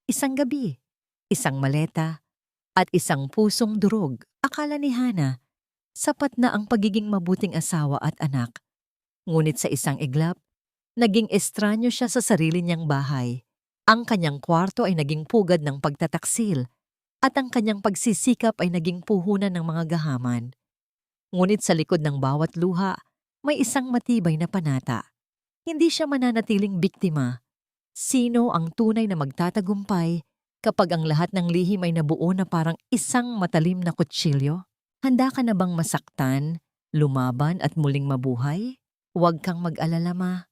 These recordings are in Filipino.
Isang gabi, isang maleta, at isang pusong durog. Akala ni Hana, sapat na ang pagiging mabuting asawa at anak. Ngunit sa isang iglap, naging estranyo siya sa sarili niyang bahay. Ang kanyang kwarto ay naging pugad ng pagtataksil at ang kanyang pagsisikap ay naging puhunan ng mga gahaman. Ngunit sa likod ng bawat luha, may isang matibay na panata. Hindi siya mananatiling biktima. Sino ang tunay na magtatagumpay kapag ang lahat ng lihim ay nabuo na parang isang matalim na kutsilyo? Handa ka na bang masaktan, lumaban at muling mabuhay? Huwag kang mag-alala, ma.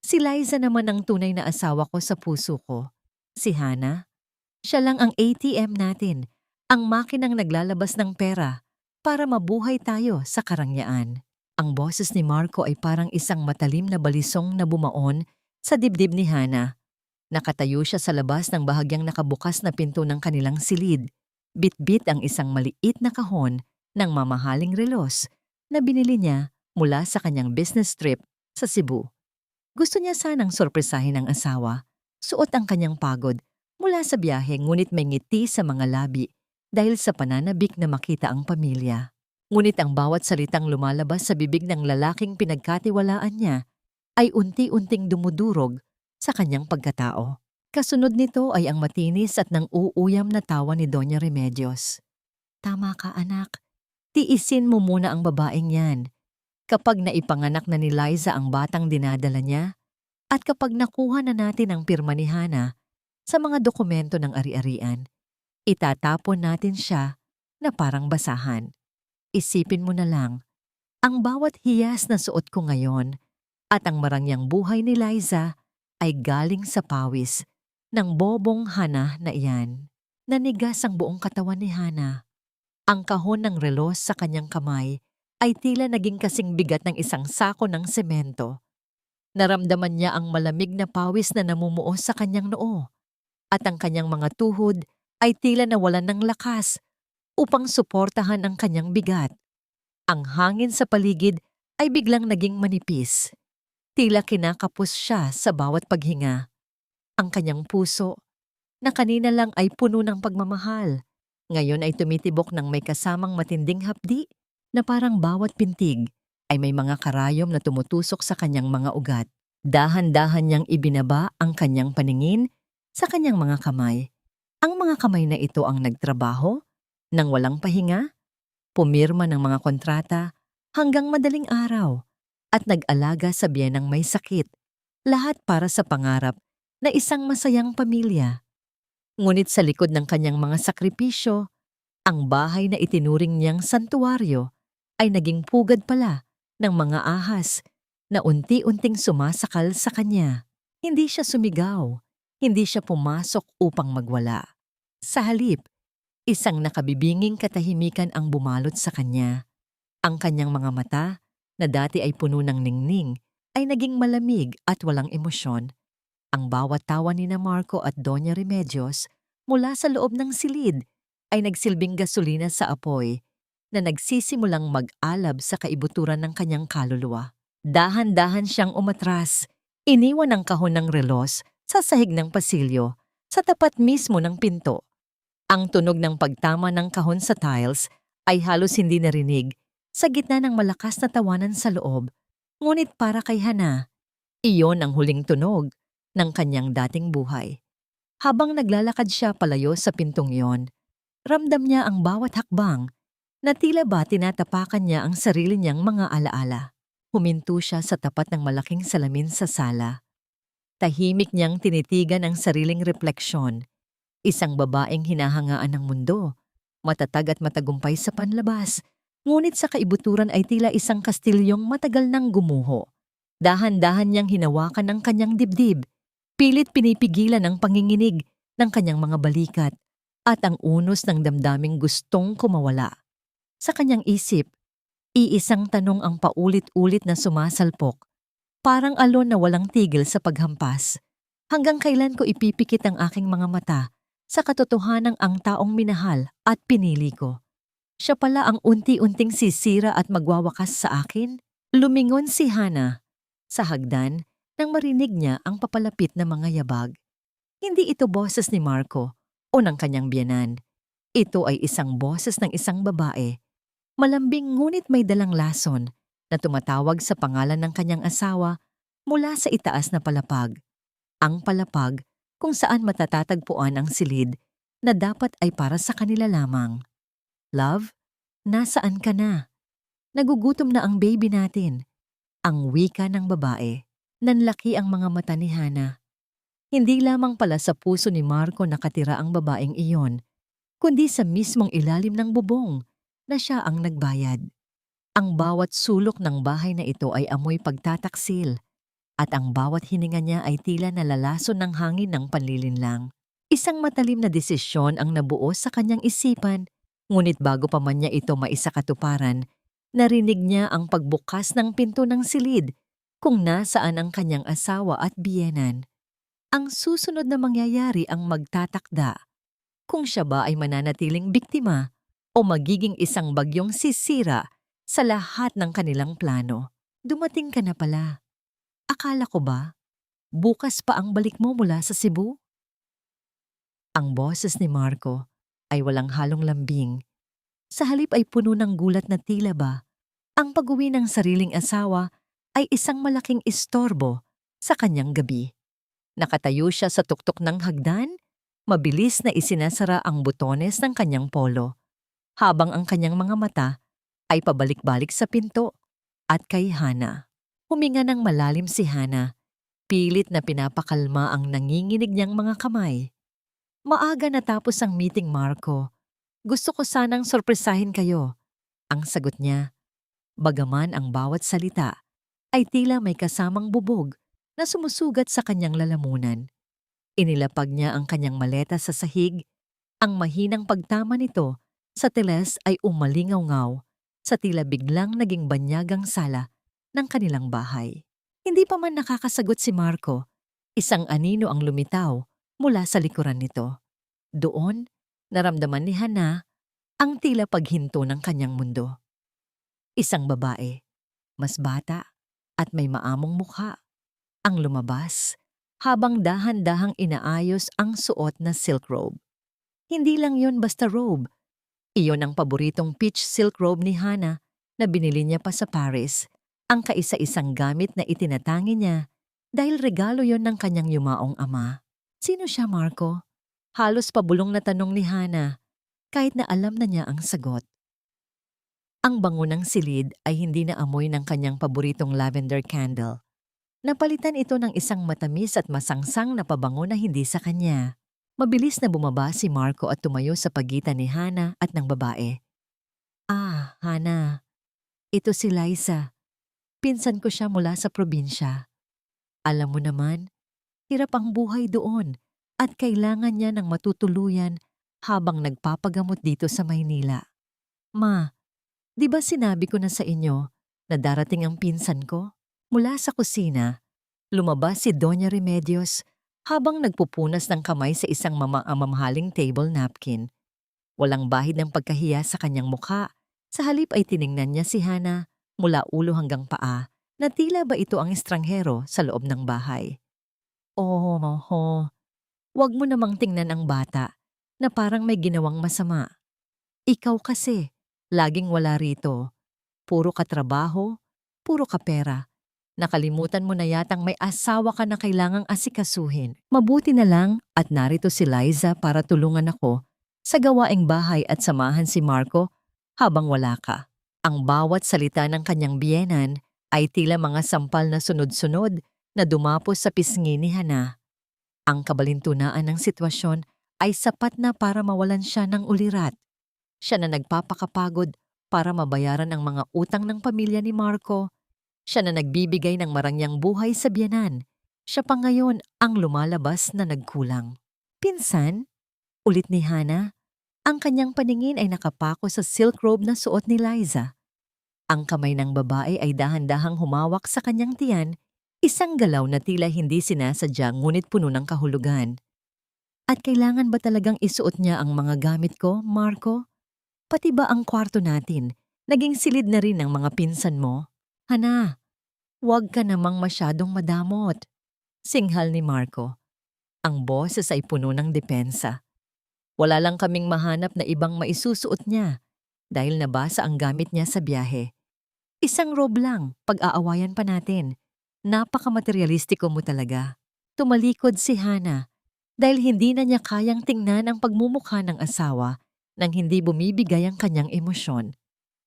Si Liza naman ang tunay na asawa ko sa puso ko. Si Hana, siya lang ang ATM natin, ang makinang naglalabas ng pera para mabuhay tayo sa karangyaan. Ang boses ni Marco ay parang isang matalim na balisong na bumaon sa dibdib ni Hana. Nakatayo siya sa labas ng bahagyang nakabukas na pinto ng kanilang silid. Bit-bit ang isang maliit na kahon ng mamahaling relos na binili niya mula sa kanyang business trip sa Cebu. Gusto niya sanang sorpresahin ang asawa, suot ang kanyang pagod mula sa biyahe ngunit may ngiti sa mga labi dahil sa pananabik na makita ang pamilya. Ngunit ang bawat salitang lumalabas sa bibig ng lalaking pinagkatiwalaan niya ay unti-unting dumudurog sa kanyang pagkatao. Kasunod nito ay ang matinis at nang uuyam na tawa ni Doña Remedios. Tama ka, anak. Tiisin mo muna ang babaeng yan. Kapag naipanganak na ni Liza ang batang dinadala niya, at kapag nakuha na natin ang pirma ni Hana sa mga dokumento ng ari-arian, itatapon natin siya na parang basahan. Isipin mo na lang, ang bawat hiyas na suot ko ngayon at ang marangyang buhay ni Liza ay galing sa pawis ng bobong Hana na iyan. Nanigas ang buong katawan ni Hana. Ang kahon ng relos sa kanyang kamay ay tila naging kasing bigat ng isang sako ng semento. Naramdaman niya ang malamig na pawis na namumuo sa kanyang noo at ang kanyang mga tuhod ay tila nawalan ng lakas upang suportahan ang kanyang bigat. Ang hangin sa paligid ay biglang naging manipis. Tila kinakapos siya sa bawat paghinga. Ang kanyang puso, na kanina lang ay puno ng pagmamahal, ngayon ay tumitibok ng may kasamang matinding hapdi na parang bawat pintig ay may mga karayom na tumutusok sa kanyang mga ugat. Dahan-dahan niyang ibinaba ang kanyang paningin sa kanyang mga kamay. Ang mga kamay na ito ang nagtrabaho nang walang pahinga, pumirma ng mga kontrata hanggang madaling araw at nag-alaga sa biyenang may sakit, lahat para sa pangarap na isang masayang pamilya. Ngunit sa likod ng kanyang mga sakripisyo, ang bahay na itinuring niyang santuwaryo ay naging pugad pala ng mga ahas na unti-unting sumasakal sa kanya. Hindi siya sumigaw, hindi siya pumasok upang magwala. Sa halip, isang nakabibinging katahimikan ang bumalot sa kanya. Ang kanyang mga mata, na dati ay puno ng ningning, ay naging malamig at walang emosyon. Ang bawat tawa ni na Marco at Doña Remedios mula sa loob ng silid ay nagsilbing gasolina sa apoy na nagsisimulang mag-alab sa kaibuturan ng kanyang kaluluwa. Dahan-dahan siyang umatras, iniwan ang kahon ng relos sa sahig ng pasilyo, sa tapat mismo ng pinto. Ang tunog ng pagtama ng kahon sa tiles ay halos hindi narinig sa gitna ng malakas na tawanan sa loob. Ngunit para kay Hana, iyon ang huling tunog ng kanyang dating buhay. Habang naglalakad siya palayo sa pintong iyon, ramdam niya ang bawat hakbang na tila ba tinatapakan niya ang sarili niyang mga alaala. Huminto siya sa tapat ng malaking salamin sa sala. Tahimik niyang tinitigan ang sariling refleksyon. Isang babaeng hinahangaan ng mundo, matatag at matagumpay sa panlabas, ngunit sa kaibuturan ay tila isang kastilyong matagal nang gumuho. Dahan-dahan niyang hinawakan ang kanyang dibdib, pilit pinipigilan ang panginginig ng kanyang mga balikat at ang unos ng damdaming gustong kumawala. Sa kanyang isip, iisang tanong ang paulit-ulit na sumasalpok, parang alon na walang tigil sa paghampas. Hanggang kailan ko ipipikit ang aking mga mata sa katotohanang ang taong minahal at pinili ko? Siya pala ang unti-unting sisira at magwawakas sa akin? Lumingon si Hana sa hagdan nang marinig niya ang papalapit na mga yabag. Hindi ito boses ni Marco o ng kanyang biyenan. Ito ay isang boses ng isang babae. Malambing ngunit may dalang lason na tumatawag sa pangalan ng kanyang asawa mula sa itaas na palapag. Ang palapag kung saan matatatagpuan ang silid na dapat ay para sa kanila lamang. Love, nasaan ka na? Nagugutom na ang baby natin. Ang wika ng babae. Nanlaki ang mga mata ni Hana. Hindi lamang pala sa puso ni Marco nakatira ang babaeng iyon, kundi sa mismong ilalim ng bubong na siya ang nagbayad. Ang bawat sulok ng bahay na ito ay amoy pagtataksil at ang bawat hininga niya ay tila nalalason ng hangin ng panlilinlang. Isang matalim na desisyon ang nabuo sa kanyang isipan, ngunit bago pa man niya ito maisakatuparan, narinig niya ang pagbukas ng pinto ng silid kung nasaan ang kanyang asawa at biyenan. Ang susunod na mangyayari ang magtatakda kung siya ba ay mananatiling biktima o magiging isang bagyong sisira sa lahat ng kanilang plano. Dumating ka na pala. Akala ko ba, bukas pa ang balik mo mula sa Cebu? Ang boses ni Marco ay walang halong lambing. Sa halip ay puno ng gulat na tila ba ang pag-uwi ng sariling asawa ay isang malaking istorbo sa kanyang gabi. Nakatayo siya sa tuktok ng hagdan, mabilis na isinasara ang butones ng kanyang polo, habang ang kanyang mga mata ay pabalik-balik sa pinto at kay Hana. Huminga ng malalim si Hana, pilit na pinapakalma ang nanginginig niyang mga kamay. Maaga natapos ang meeting, Marco. Gusto ko sanang sorpresahin kayo. Ang sagot niya, bagaman ang bawat salita ay tila may kasamang bubog na sumusugat sa kanyang lalamunan. Inilapag niya ang kanyang maleta sa sahig. Ang mahinang pagtama nito sa teles ay umalingaw-ngaw sa tila biglang naging banyagang sala ng kanilang bahay. Hindi pa man nakakasagot si Marco, isang anino ang lumitaw mula sa likuran nito. Doon, naramdaman ni Hana ang tila paghinto ng kanyang mundo. Isang babae, mas bata at may maamong mukha, ang lumabas habang dahan-dahang inaayos ang suot na silk robe. Hindi lang yon basta robe. Iyon ang paboritong peach silk robe ni Hana na binili niya pa sa Paris, ang kaisa-isang gamit na itinatangi niya dahil regalo yon ng kanyang yumaong ama. Sino siya, Marco? Halos pabulong na tanong ni Hana kahit na alam na niya ang sagot. Ang bango ng silid ay hindi na amoy ng kanyang paboritong lavender candle. Napalitan ito ng isang matamis at masangsang na pabango na hindi sa kanya. Mabilis na bumaba si Marco at tumayo sa pagitan ni Hana at ng babae. Ah, Hana, ito si Liza. Pinsan ko siya mula sa probinsya. Alam mo naman, hirap ang buhay doon at kailangan niya ng matutuluyan habang nagpapagamot dito sa Maynila. Ma, di ba sinabi ko na sa inyo na darating ang pinsan ko? Mula sa kusina, lumabas si Doña Remedios habang nagpupunas ng kamay sa isang mamahaling table napkin. Walang bahid ng pagkahiya sa kanyang mukha. Sa halip ay tiningnan niya si Hana mula ulo hanggang paa na tila ba ito ang estranghero sa loob ng bahay. Oh, wag mo namang tingnan ang bata na parang may ginawang masama. Ikaw kasi, laging wala rito. Puro ka trabaho, puro ka pera. Nakalimutan mo na yatang may asawa ka na kailangang asikasuhin. Mabuti na lang at narito si Liza para tulungan ako sa gawaing bahay at samahan si Marco habang wala ka. Ang bawat salita ng kanyang biyenan ay tila mga sampal na sunod-sunod na dumapos sa pisngi ni Hana. Ang kabalintunaan ng sitwasyon ay sapat na para mawalan siya ng ulirat. Siya na nagpapakapagod para mabayaran ang mga utang ng pamilya ni Marco. Siya na nagbibigay ng marangyang buhay sa biyenan. Siya pa ngayon ang lumalabas na nagkulang. Pinsan, ulit ni Hana, ang kanyang paningin ay nakapako sa silk robe na suot ni Liza. Ang kamay ng babae ay dahan-dahang humawak sa kanyang tiyan, isang galaw na tila hindi sinasadya ngunit puno ng kahulugan. At kailangan ba talagang isuot niya ang mga gamit ko, Marco? Pati ba ang kwarto natin, naging silid na rin ng mga pinsan mo? Hana, huwag ka namang masyadong madamot. Singhal ni Marco. Ang boses ay puno ng depensa. Wala lang kaming mahanap na ibang maisusuot niya dahil nabasa ang gamit niya sa biyahe. Isang robe lang, pag-aawayan pa natin. Napaka-materialistiko mo talaga. Tumalikod si Hana dahil hindi na niya kayang tingnan ang pagmumukha ng asawa nang hindi bumibigay ang kanyang emosyon.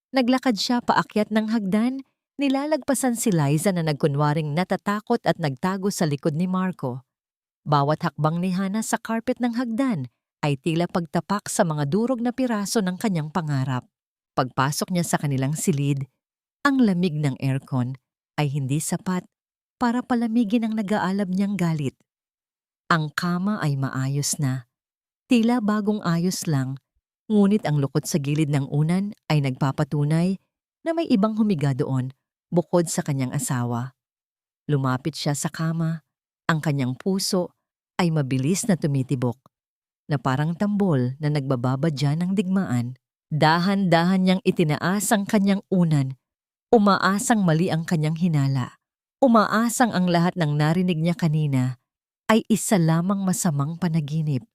Naglakad siya paakyat ng hagdan, nilalagpasan si Liza na nagkunwaring natatakot at nagtago sa likod ni Marco. Bawat hakbang ni Hana sa carpet ng hagdan ay tila pagtapak sa mga durog na piraso ng kanyang pangarap. Pagpasok niya sa kanilang silid, ang lamig ng aircon ay hindi sapat para palamigin ang nag-aalab niyang galit. Ang kama ay maayos na, tila bagong ayos lang, ngunit ang lukot sa gilid ng unan ay nagpapatunay na may ibang humiga doon bukod sa kanyang asawa. Lumapit siya sa kama, ang kanyang puso ay mabilis na tumitibok, na parang tambol na nagbababadya ng digmaan. Dahan-dahan niyang itinaas ang kanyang unan, umaasang mali ang kanyang hinala. Umaasang ang lahat ng narinig niya kanina ay isa lamang masamang panaginip.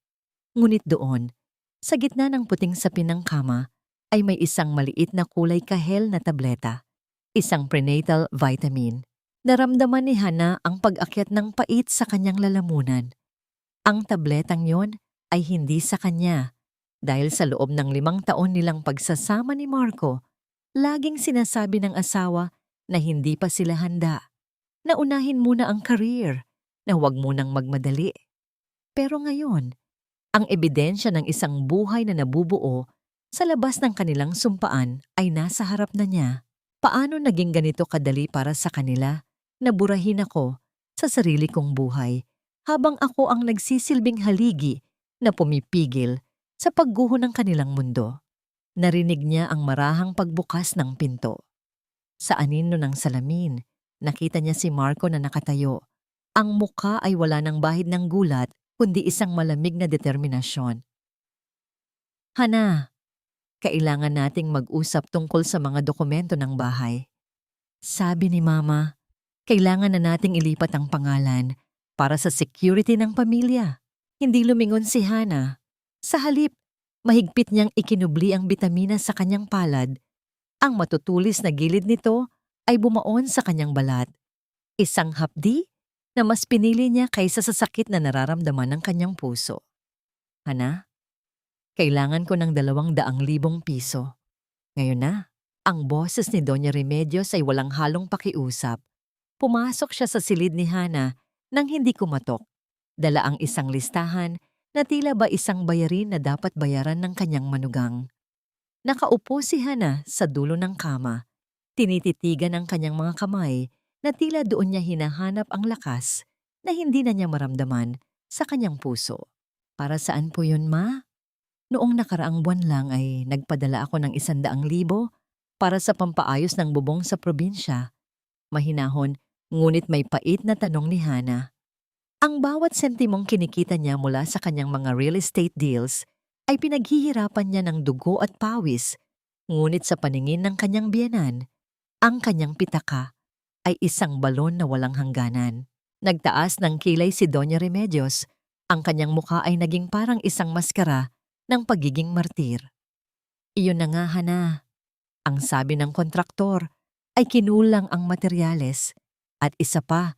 Ngunit doon, sa gitna ng puting sapin ng kama, ay may isang maliit na kulay kahel na tableta, isang prenatal vitamin. Naramdaman ni Hana ang pag-akyat ng pait sa kanyang lalamunan. Ang tabletang yon ay hindi sa kanya dahil sa loob ng 5 taon nilang pagsasama ni Marco, laging sinasabi ng asawa na hindi pa sila handa. Naunahin muna ang career, na huwag munang magmadali. Pero ngayon, ang ebidensya ng isang buhay na nabubuo sa labas ng kanilang sumpaan ay nasa harap na niya. Paano naging ganito kadali para sa kanila na burahin ako sa sarili kong buhay habang ako ang nagsisilbing haligi na pumipigil sa pagguho ng kanilang mundo? Narinig niya ang marahang pagbukas ng pinto. Sa anino ng salamin, nakita niya si Marco na nakatayo. Ang muka ay wala ng bahid ng gulat, kundi isang malamig na determinasyon. Hana, kailangan nating mag-usap tungkol sa mga dokumento ng bahay. Sabi ni Mama, kailangan na nating ilipat ang pangalan para sa security ng pamilya. Hindi lumingon si Hana. Sa halip, mahigpit niyang ikinubli ang bitamina sa kanyang palad. Ang matutulis na gilid nito ay bumaon sa kanyang balat. Isang hapdi na mas pinili niya kaysa sa sakit na nararamdaman ng kanyang puso. Hana, kailangan ko ng 200,000 piso. Ngayon na, ang boses ni Doña Remedios ay walang halong pakiusap. Pumasok siya sa silid ni Hana nang hindi kumatok. Dala ang isang listahan na tila ba isang bayarin na dapat bayaran ng kanyang manugang. Nakaupo si Hana sa dulo ng kama. Tinititigan ang kanyang mga kamay na tila doon niya hinahanap ang lakas na hindi na niya maramdaman sa kanyang puso. Para saan po yun, Ma? Noong nakaraang buwan lang ay nagpadala ako ng 100,000 para sa pampaayos ng bubong sa probinsya. Mahinahon, ngunit may pait na tanong ni Hana. Ang bawat sentimong kinikita niya mula sa kanyang mga real estate deals ay pinaghihirapan niya ng dugo at pawis, ngunit sa paningin ng kanyang biyenan, ang kanyang pitaka ay isang balon na walang hangganan. Nagtaas ng kilay si Doña Remedios, ang kanyang mukha ay naging parang isang maskara ng pagiging martir. Iyon na nga, Hana. Ang sabi ng kontraktor ay kinulang ang materyales at isa pa,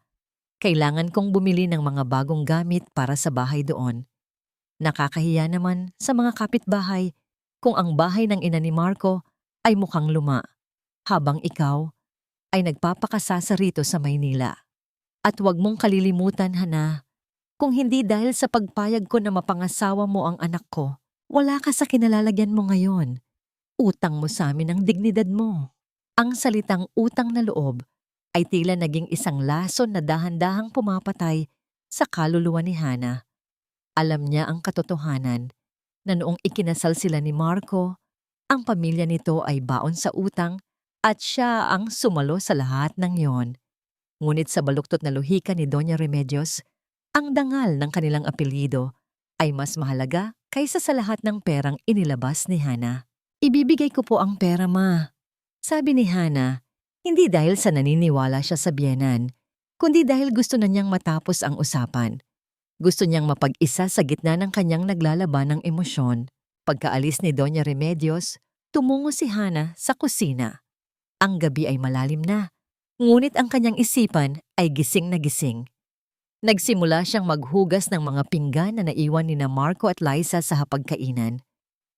kailangan kong bumili ng mga bagong gamit para sa bahay doon. Nakakahiya naman sa mga kapitbahay kung ang bahay ng ina ni Marco ay mukhang luma, habang ikaw ay nagpapakasasa rito sa Maynila. At huwag mong kalilimutan, Hana, kung hindi dahil sa pagpayag ko na mapangasawa mo ang anak ko, wala ka sa kinalalagyan mo ngayon. Utang mo sa amin ang dignidad mo. Ang salitang utang na loob ay tila naging isang lason na dahan-dahang pumapatay sa kaluluwa ni Hana. Alam niya ang katotohanan na noong ikinasal sila ni Marco, ang pamilya nito ay baon sa utang at siya ang sumalo sa lahat ng yon. Ngunit sa baluktot na luhika ni Doña Remedios, ang dangal ng kanilang apelyido ay mas mahalaga kaysa sa lahat ng perang inilabas ni Hana. Ibibigay ko po ang pera, Ma. Sabi ni Hana, hindi dahil sa naniniwala siya sa biyenan, kundi dahil gusto na niyang matapos ang usapan. Gusto niyang mapag-isa sa gitna ng kanyang naglalaban ng emosyon. Pagkaalis ni Doña Remedios, tumungo si Hana sa kusina. Ang gabi ay malalim na, ngunit ang kanyang isipan ay gising na gising. Nagsimula siyang maghugas ng mga pinggan na naiwan ni na Marco at Liza sa hapagkainan.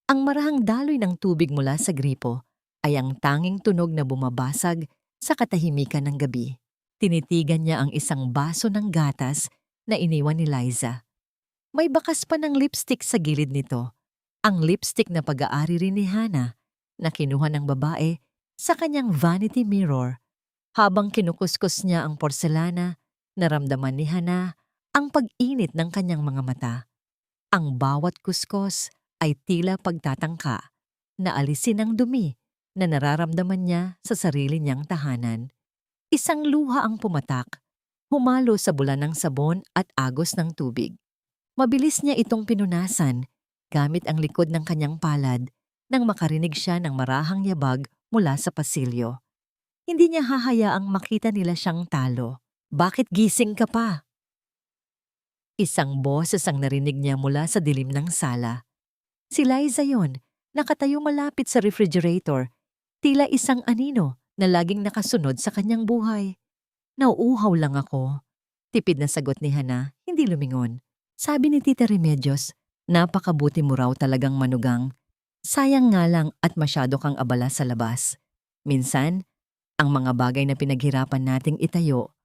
Ang marahang daloy ng tubig mula sa gripo ay ang tanging tunog na bumabasag sa katahimikan ng gabi. Tinitigan niya ang isang baso ng gatas na iniwan ni Liza. May bakas pa ng lipstick sa gilid nito. Ang lipstick na pag-aari rin ni Hana na kinuha ng babae sa kanyang vanity mirror. Habang kinukuskus niya ang porselana, naramdaman ni Hana ang pag-init ng kanyang mga mata. Ang bawat kuskos ay tila pagtatangka na alisin ang dumi na nararamdaman niya sa sarili niyang tahanan. Isang luha ang pumatak, humalo sa bula ng sabon at agos ng tubig. Mabilis niya itong pinunasan gamit ang likod ng kanyang palad nang makarinig siya ng marahang yabag mula sa pasilyo. Hindi niya hahayaang makita nila siyang talo. Bakit gising ka pa? Isang boses ang narinig niya mula sa dilim ng sala. Si Liza yon, nakatayo malapit sa refrigerator, tila isang anino na laging nakasunod sa kanyang buhay. Nauuhaw lang ako. Tipid na sagot ni Hana, hindi lumingon. Sabi ni Tita Remedios, napakabuti mo raw talagang manugang. Sayang nga lang at masyado kang abala sa labas. Minsan, ang mga bagay na pinaghirapan nating itayo,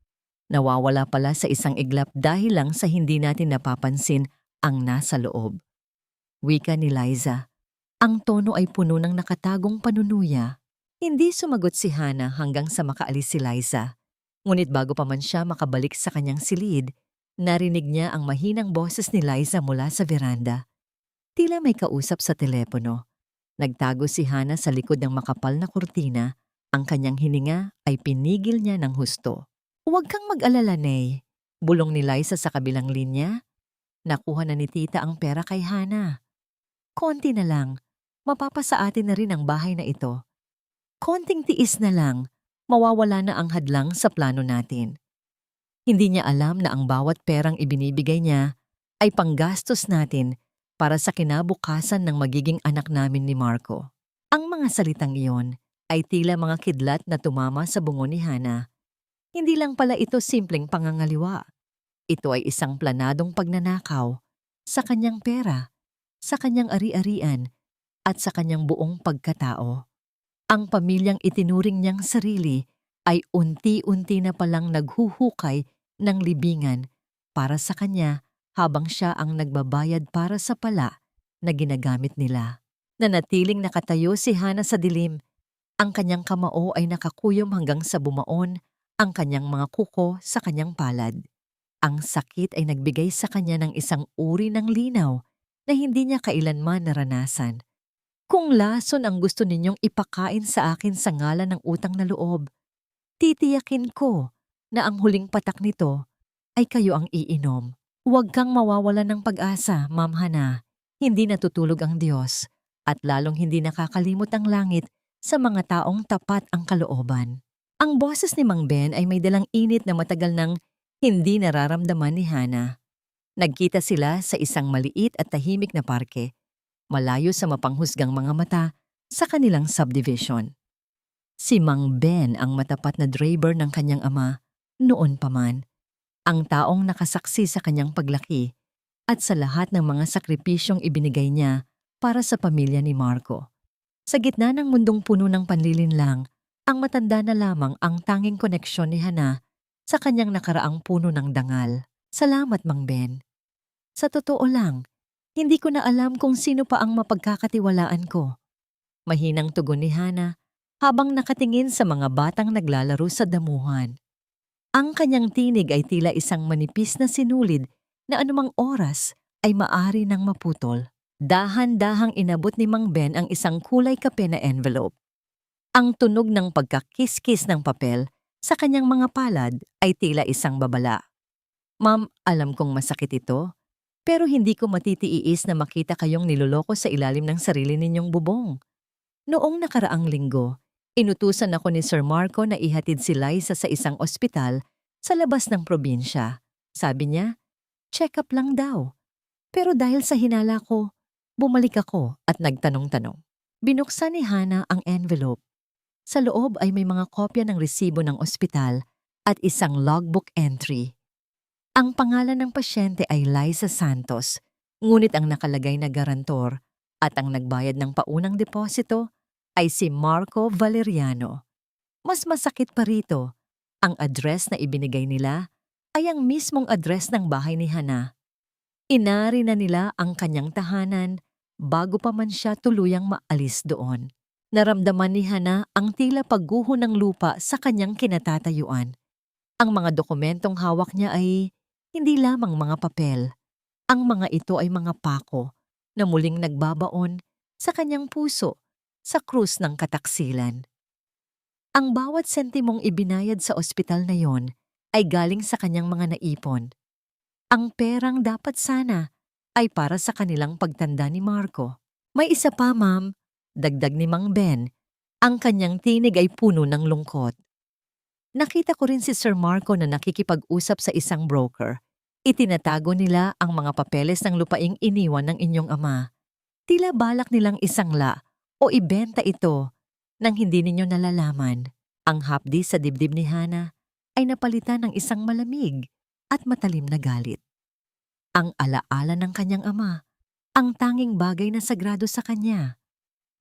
nawawala pala sa isang iglap dahil lang sa hindi natin napapansin ang nasa loob. Wika ni Liza. Ang tono ay puno ng nakatagong panunuya. Hindi sumagot si Hana hanggang sa makaalis si Liza. Ngunit bago pa man siya makabalik sa kanyang silid, narinig niya ang mahinang boses ni Liza mula sa veranda. Tila may kausap sa telepono. Nagtago si Hana sa likod ng makapal na kurtina. Ang kanyang hininga ay pinigil niya ng husto. Huwag kang mag-alala, Nay. Bulong ni Liza sa kabilang linya. Nakuha na ni Tita ang pera kay Hana. Konti na lang, mapapasa atin na rin ang bahay na ito. Konting tiis na lang, mawawala na ang hadlang sa plano natin. Hindi niya alam na ang bawat perang ibinibigay niya ay panggastos natin para sa kinabukasan ng magiging anak namin ni Marco. Ang mga salitang iyon ay tila mga kidlat na tumama sa bungo ni Hana. Hindi lang pala ito simpleng pangangaliwa. Ito ay isang planadong pagnanakaw sa kanyang pera, sa kanyang ari-arian, at sa kanyang buong pagkatao. Ang pamilyang itinuring niyang sarili ay unti-unti na palang naghuhukay ng libingan para sa kanya habang siya ang nagbabayad para sa pala na ginagamit nila. Nanatiling nakatayo si Hana sa dilim. Ang kanyang kamao ay nakakuyom hanggang sa bumaon ang kanyang mga kuko sa kanyang palad. Ang sakit ay nagbigay sa kanya ng isang uri ng linaw na hindi niya kailanman naranasan. Kung lason ang gusto ninyong ipakain sa akin sa ngalan ng utang na loob, titiyakin ko na ang huling patak nito ay kayo ang iinom. Huwag kang mawawalan ng pag-asa, Ma'am Hana. Hindi natutulog ang Diyos at lalong hindi nakakalimot ang langit sa mga taong tapat ang kalooban. Ang boses ni Mang Ben ay may dalang init na matagal nang hindi nararamdaman ni Hana. Nagkita sila sa isang maliit at tahimik na parke, malayo sa mapanghusgang mga mata sa kanilang subdivision. Si Mang Ben ang matapat na driver ng kanyang ama, noon pa man, ang taong nakasaksi sa kanyang paglaki at sa lahat ng mga sakripisyong ibinigay niya para sa pamilya ni Marco. Sa gitna ng mundong puno ng panlilinlang, ang matanda na lamang ang tanging koneksyon ni Hana sa kanyang nakaraang puno ng dangal. Salamat, Mang Ben. Sa totoo lang, hindi ko na alam kung sino pa ang mapagkakatiwalaan ko. Mahinang tugon ni Hana habang nakatingin sa mga batang naglalaro sa damuhan. Ang kanyang tinig ay tila isang manipis na sinulid na anumang oras ay maari nang maputol. Dahan-dahang inabot ni Mang Ben ang isang kulay kape na envelope. Ang tunog ng pagkakis-kis ng papel sa kanyang mga palad ay tila isang babala. Ma'am, alam kong masakit ito, pero hindi ko matitiis na makita kayong niloloko sa ilalim ng sarili ninyong bubong. Noong nakaraang linggo, inutusan ako ni Sir Marco na ihatid si Liza sa isang ospital sa labas ng probinsya. Sabi niya, check-up lang daw. Pero dahil sa hinala ko, bumalik ako at nagtanong-tanong. Binuksan ni Hana ang envelope. Sa loob ay may mga kopya ng resibo ng ospital at isang logbook entry. Ang pangalan ng pasyente ay Liza Santos, ngunit ang nakalagay na garantor at ang nagbayad ng paunang deposito ay si Marco Valeriano. Mas masakit pa rito, ang address na ibinigay nila ay ang mismong address ng bahay ni Hana. Inari na nila ang kanyang tahanan bago pa man siya tuluyang maalis doon. Naramdaman ni Hana ang tila pagguho ng lupa sa kanyang kinatatayuan. Ang mga dokumentong hawak niya ay hindi lamang mga papel. Ang mga ito ay mga pako na muling nagbabaon sa kanyang puso sa krus ng kataksilan. Ang bawat sentimong ibinayad sa ospital na yon ay galing sa kanyang mga naipon. Ang perang dapat sana ay para sa kanilang pagtanda ni Marco. May isa pa, ma'am, dagdag ni Mang Ben. Ang kanyang tinig ay puno ng lungkot. Nakita ko rin si Sir Marco na nakikipag-usap sa isang broker. Itinatago nila ang mga papeles ng lupaing iniwan ng inyong ama. Tila balak nilang isangla o ibenta ito nang hindi ninyo nalalaman. Ang hapdi sa dibdib ni Hana ay napalitan ng isang malamig at matalim na galit. Ang alaala ng kanyang ama, ang tanging bagay na sagrado sa kanya,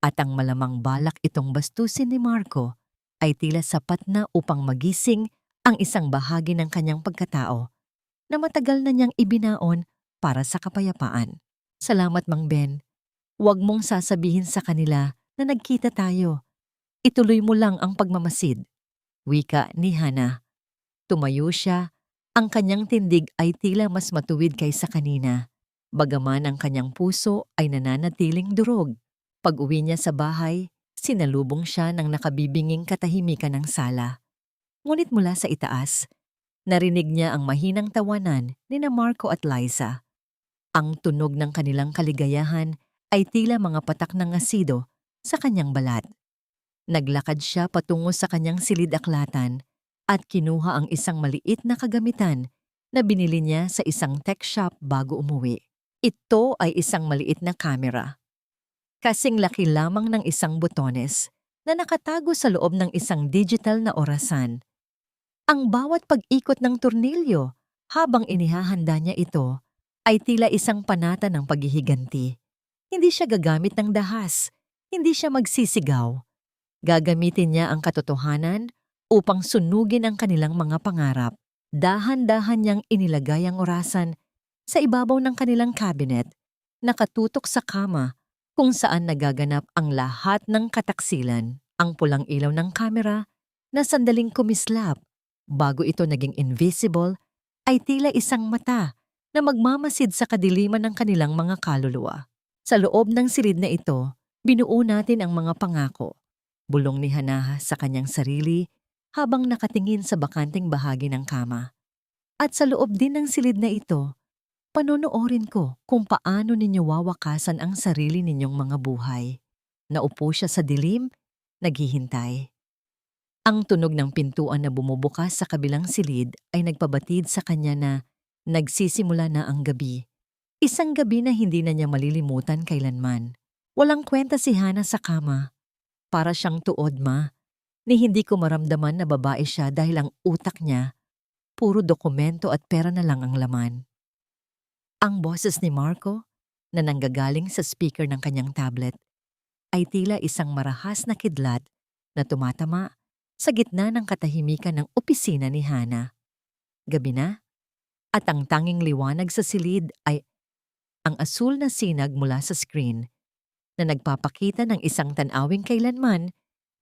at ang malamang balak itong bastusin ni Marco ay tila sapat na upang magising ang isang bahagi ng kanyang pagkatao na matagal na niyang ibinaon para sa kapayapaan. Salamat, Mang Ben. Huwag mong sasabihin sa kanila na nagkita tayo. Ituloy mo lang ang pagmamasid. Wika ni Hana. Tumayo siya. Ang kanyang tindig ay tila mas matuwid kaysa kanina. Bagaman ang kanyang puso ay nananatiling durog. Pag-uwi niya sa bahay, sinalubong siya ng nakabibinging katahimikan ng sala. Ngunit mula sa itaas, narinig niya ang mahinang tawanan ni na Marco at Liza. Ang tunog ng kanilang kaligayahan ay tila mga patak ng asido sa kanyang balat. Naglakad siya patungo sa kanyang silid-aklatan at kinuha ang isang maliit na kagamitan na binili niya sa isang tech shop bago umuwi. Ito ay isang maliit na kamera. Kasing laki lamang ng isang botones na nakatago sa loob ng isang digital na orasan. Ang bawat pag-ikot ng tornilyo habang inihahanda niya ito ay tila isang panata ng paghihiganti. Hindi siya gagamit ng dahas, hindi siya magsisigaw. Gagamitin niya ang katotohanan upang sunugin ang kanilang mga pangarap. Dahan-dahan niyang inilagay ang orasan sa ibabaw ng kanilang cabinet, nakatutok sa kama kung saan nagaganap ang lahat ng kataksilan. Ang pulang ilaw ng kamera na sandaling kumislap bago ito naging invisible ay tila isang mata na magmamasid sa kadiliman ng kanilang mga kaluluwa. Sa loob ng silid na ito, binuo natin ang mga pangako. Bulong ni Hana sa kanyang sarili habang nakatingin sa bakanteng bahagi ng kama. At sa loob din ng silid na ito, panonoorin ko kung paano ninyo wawakasan ang sarili ninyong mga buhay. Naupo siya sa dilim, naghihintay. Ang tunog ng pintuan na bumubukas sa kabilang silid ay nagpabatid sa kanya na nagsisimula na ang gabi. Isang gabi na hindi na niya malilimutan kailanman. Walang kwenta si Hana sa kama. Para siyang tuod, ma, ni hindi ko maramdaman na babae siya dahil ang utak niya, puro dokumento at pera na lang ang laman. Ang boses ni Marco, na nanggagaling sa speaker ng kanyang tablet, ay tila isang marahas na kidlat na tumatama sa gitna ng katahimikan ng opisina ni Hana. Gabi na, at ang tanging liwanag sa silid ay ang asul na sinag mula sa screen na nagpapakita ng isang tanawing kailanman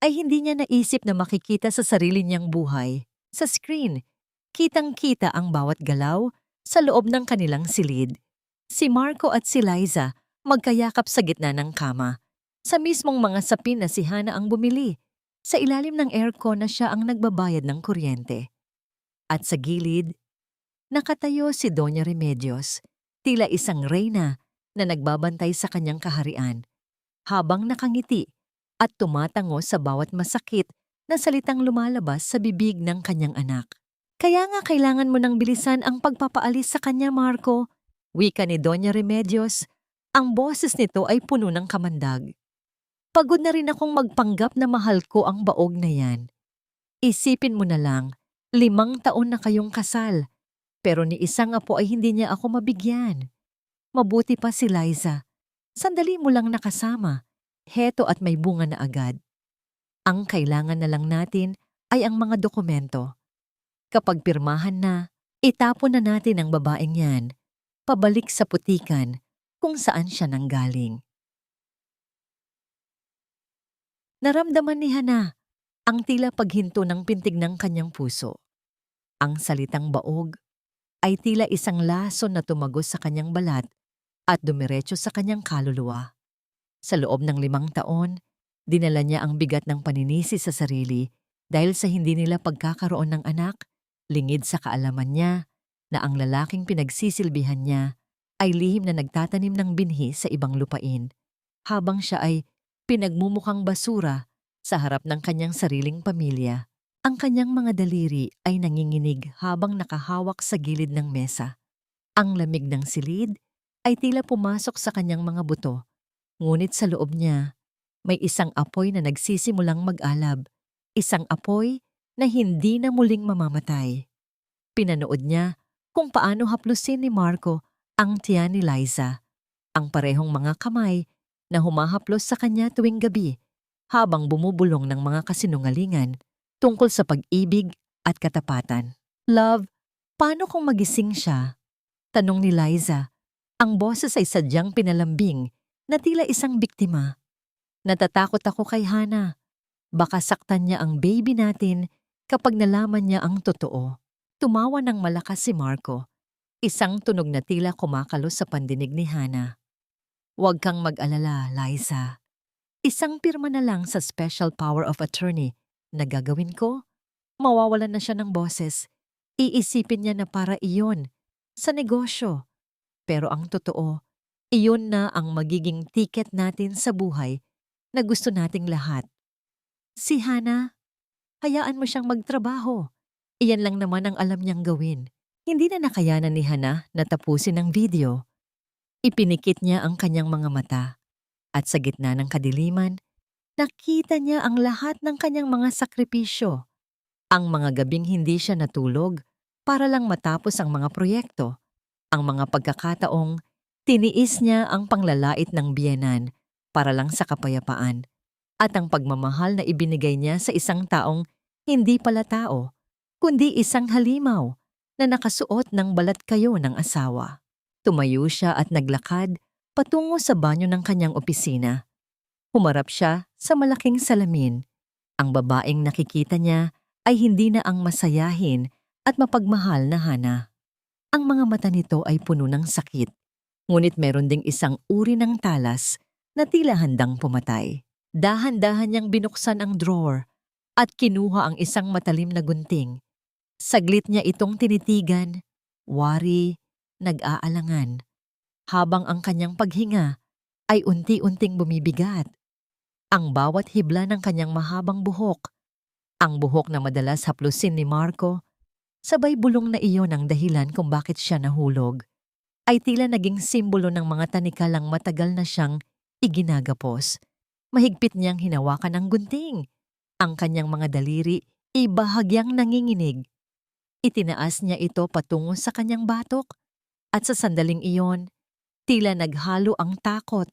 ay hindi niya naisip na makikita sa sarili niyang buhay. Sa screen, kitang-kita ang bawat galaw sa loob ng kanilang silid. Si Marco at si Liza magkayakap sa gitna ng kama. Sa mismong mga sapin na si Hana ang bumili. Sa ilalim ng aircon na siya ang nagbabayad ng kuryente. At sa gilid, nakatayo si Doña Remedios, tila isang reyna na nagbabantay sa kanyang kaharian, habang nakangiti at tumatango sa bawat masakit na salitang lumalabas sa bibig ng kanyang anak. Kaya nga kailangan mo nang bilisan ang pagpapaalis sa kanya, Marco. Wika ni Doña Remedios. Ang boses nito ay puno ng kamandag. Pagod na rin akong magpanggap na mahal ko ang baog na yan. Isipin mo na lang, 5 taon na kayong kasal. Pero ni isang apo ay hindi niya ako mabigyan. Mabuti pa si Liza. Sandali mo lang nakasama. Heto at may bunga na agad. Ang kailangan na lang natin ay ang mga dokumento. Kapag pirmahan na, itapon na natin ang babaeng yan, pabalik sa putikan kung saan siya nanggaling. Naramdaman ni Hana ang tila paghinto ng pintig ng kanyang puso. Ang salitang baog ay tila isang lason na tumagos sa kanyang balat at dumiretso sa kanyang kaluluwa. Sa loob ng 5 taon, dinala niya ang bigat ng paninisi sa sarili dahil sa hindi nila pagkakaroon ng anak, lingid sa kaalaman niya na ang lalaking pinagsisilbihan niya ay lihim na nagtatanim ng binhi sa ibang lupain, habang siya ay pinagmumukhang basura sa harap ng kanyang sariling pamilya. Ang kanyang mga daliri ay nanginginig habang nakahawak sa gilid ng mesa. Ang lamig ng silid ay tila pumasok sa kanyang mga buto, ngunit sa loob niya may isang apoy na nagsisimulang mag-alab, isang apoy na hindi na muling mamamatay. Pinanood niya kung paano haplusin ni Marco ang tiyan ni Liza, ang parehong mga kamay na humahaplos sa kanya tuwing gabi habang bumubulong ng mga kasinungalingan tungkol sa pag-ibig at katapatan. Love, paano kung magising siya? Tanong ni Liza. Ang boses ay sadyang pinalambing na tila isang biktima. Natatakot ako kay Hana. Baka saktan niya ang baby natin kapag nalaman niya ang totoo. Tumawa ng malakas si Marco. Isang tunog na tila kumakalos sa pandinig ni Hana. Huwag kang mag-alala, Liza. Isang pirma na lang sa special power of attorney na gagawin ko, mawawalan na siya ng boses. Iisipin niya na para iyon sa negosyo. Pero ang totoo, iyon na ang magiging ticket natin sa buhay na gusto nating lahat. Si Hana, hayaan mo siyang magtrabaho. Iyan lang naman ang alam niyang gawin. Hindi na nakayanan ni Hana na tapusin ang video. Ipinikit niya ang kanyang mga mata at sa gitna ng kadiliman, nakita niya ang lahat ng kanyang mga sakripisyo. Ang mga gabing hindi siya natulog para lang matapos ang mga proyekto. Ang mga pagkakataong tiniis niya ang panglalait ng biyenan para lang sa kapayapaan. At ang pagmamahal na ibinigay niya sa isang taong hindi pala tao, kundi isang halimaw na nakasuot ng balat kayo ng asawa. Tumayo siya at naglakad patungo sa banyo ng kanyang opisina. Humarap siya sa malaking salamin. Ang babaeng nakikita niya ay hindi na ang masayahin at mapagmahal na Hana. Ang mga mata nito ay puno ng sakit, ngunit meron ding isang uri ng talas na tila handang pumatay. Dahan-dahan niyang binuksan ang drawer at kinuha ang isang matalim na gunting. Saglit niya itong tinitigan, wari, nag-aalangan, habang ang kanyang paghinga ay unti-unting bumibigat. Ang bawat hibla ng kanyang mahabang buhok, ang buhok na madalas haplusin ni Marco, sabay bulong na iyon ang dahilan kung bakit siya nahulog, ay tila naging simbolo ng mga tanikalang matagal na siyang iginagapos. Mahigpit niyang hinawakan ang gunting. Ang kanyang mga daliri ibahagyang nanginginig. Itinaas niya ito patungo sa kanyang batok at sa sandaling iyon, tila naghalo ang takot,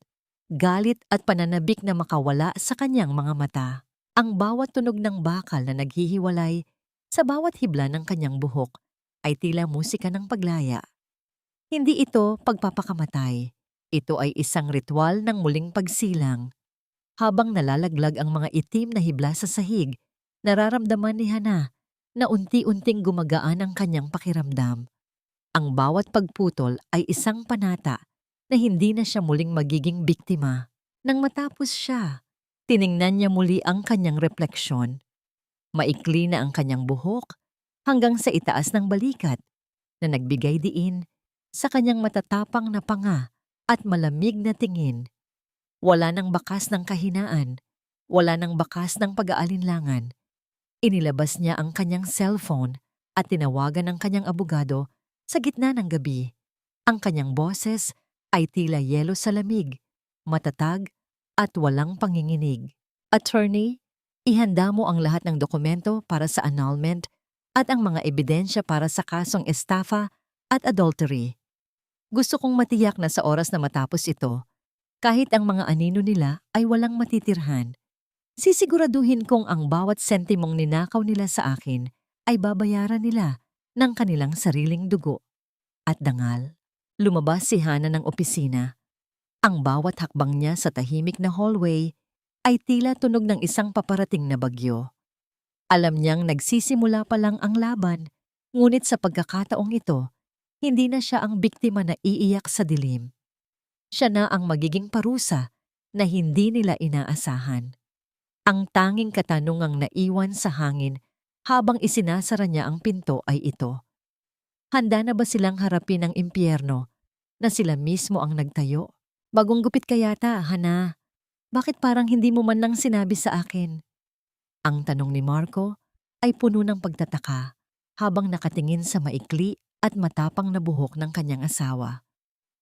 galit at pananabik na makawala sa kanyang mga mata. Ang bawat tunog ng bakal na naghihiwalay sa bawat hibla ng kanyang buhok ay tila musika ng paglaya. Hindi ito pagpapakamatay. Ito ay isang ritual ng muling pagsilang. Habang nalalaglag ang mga itim na hibla sa sahig, nararamdaman ni Hana na unti-unting gumagaan ang kanyang pakiramdam. Ang bawat pagputol ay isang panata na hindi na siya muling magiging biktima. Nang matapos siya, tiningnan niya muli ang kanyang refleksyon. Maikli na ang kanyang buhok hanggang sa itaas ng balikat na nagbigay diin sa kanyang matatapang na panga at malamig na tingin. Wala nang bakas ng kahinaan, wala nang bakas ng pag-aalinlangan. Inilabas niya ang kanyang cellphone at tinawagan ng kanyang abogado sa gitna ng gabi. Ang kanyang boses ay tila yelo sa lamig, matatag at walang panginginig. Attorney, ihanda mo ang lahat ng dokumento para sa annulment at ang mga ebidensya para sa kasong estafa at adultery. Gusto kong matiyak na sa oras na matapos ito, kahit ang mga anino nila ay walang matitirhan, sisiguraduhin kong ang bawat sentimong ninakaw nila sa akin ay babayaran nila ng kanilang sariling dugo. At dangal, lumabas si Hana ng opisina. Ang bawat hakbang niya sa tahimik na hallway ay tila tunog ng isang paparating na bagyo. Alam niyang nagsisimula pa lang ang laban, ngunit sa pagkakataong ito, hindi na siya ang biktima na iiyak sa dilim. Siya na ang magiging parusa na hindi nila inaasahan. Ang tanging katanungang naiwan sa hangin habang isinasara niya ang pinto ay ito. Handa na ba silang harapin ang impyerno na sila mismo ang nagtayo? Bagong gupit ka yata, Hana. Bakit parang hindi mo man lang sinabi sa akin? Ang tanong ni Marco ay puno ng pagtataka habang nakatingin sa maikli at matapang na buhok ng kanyang asawa.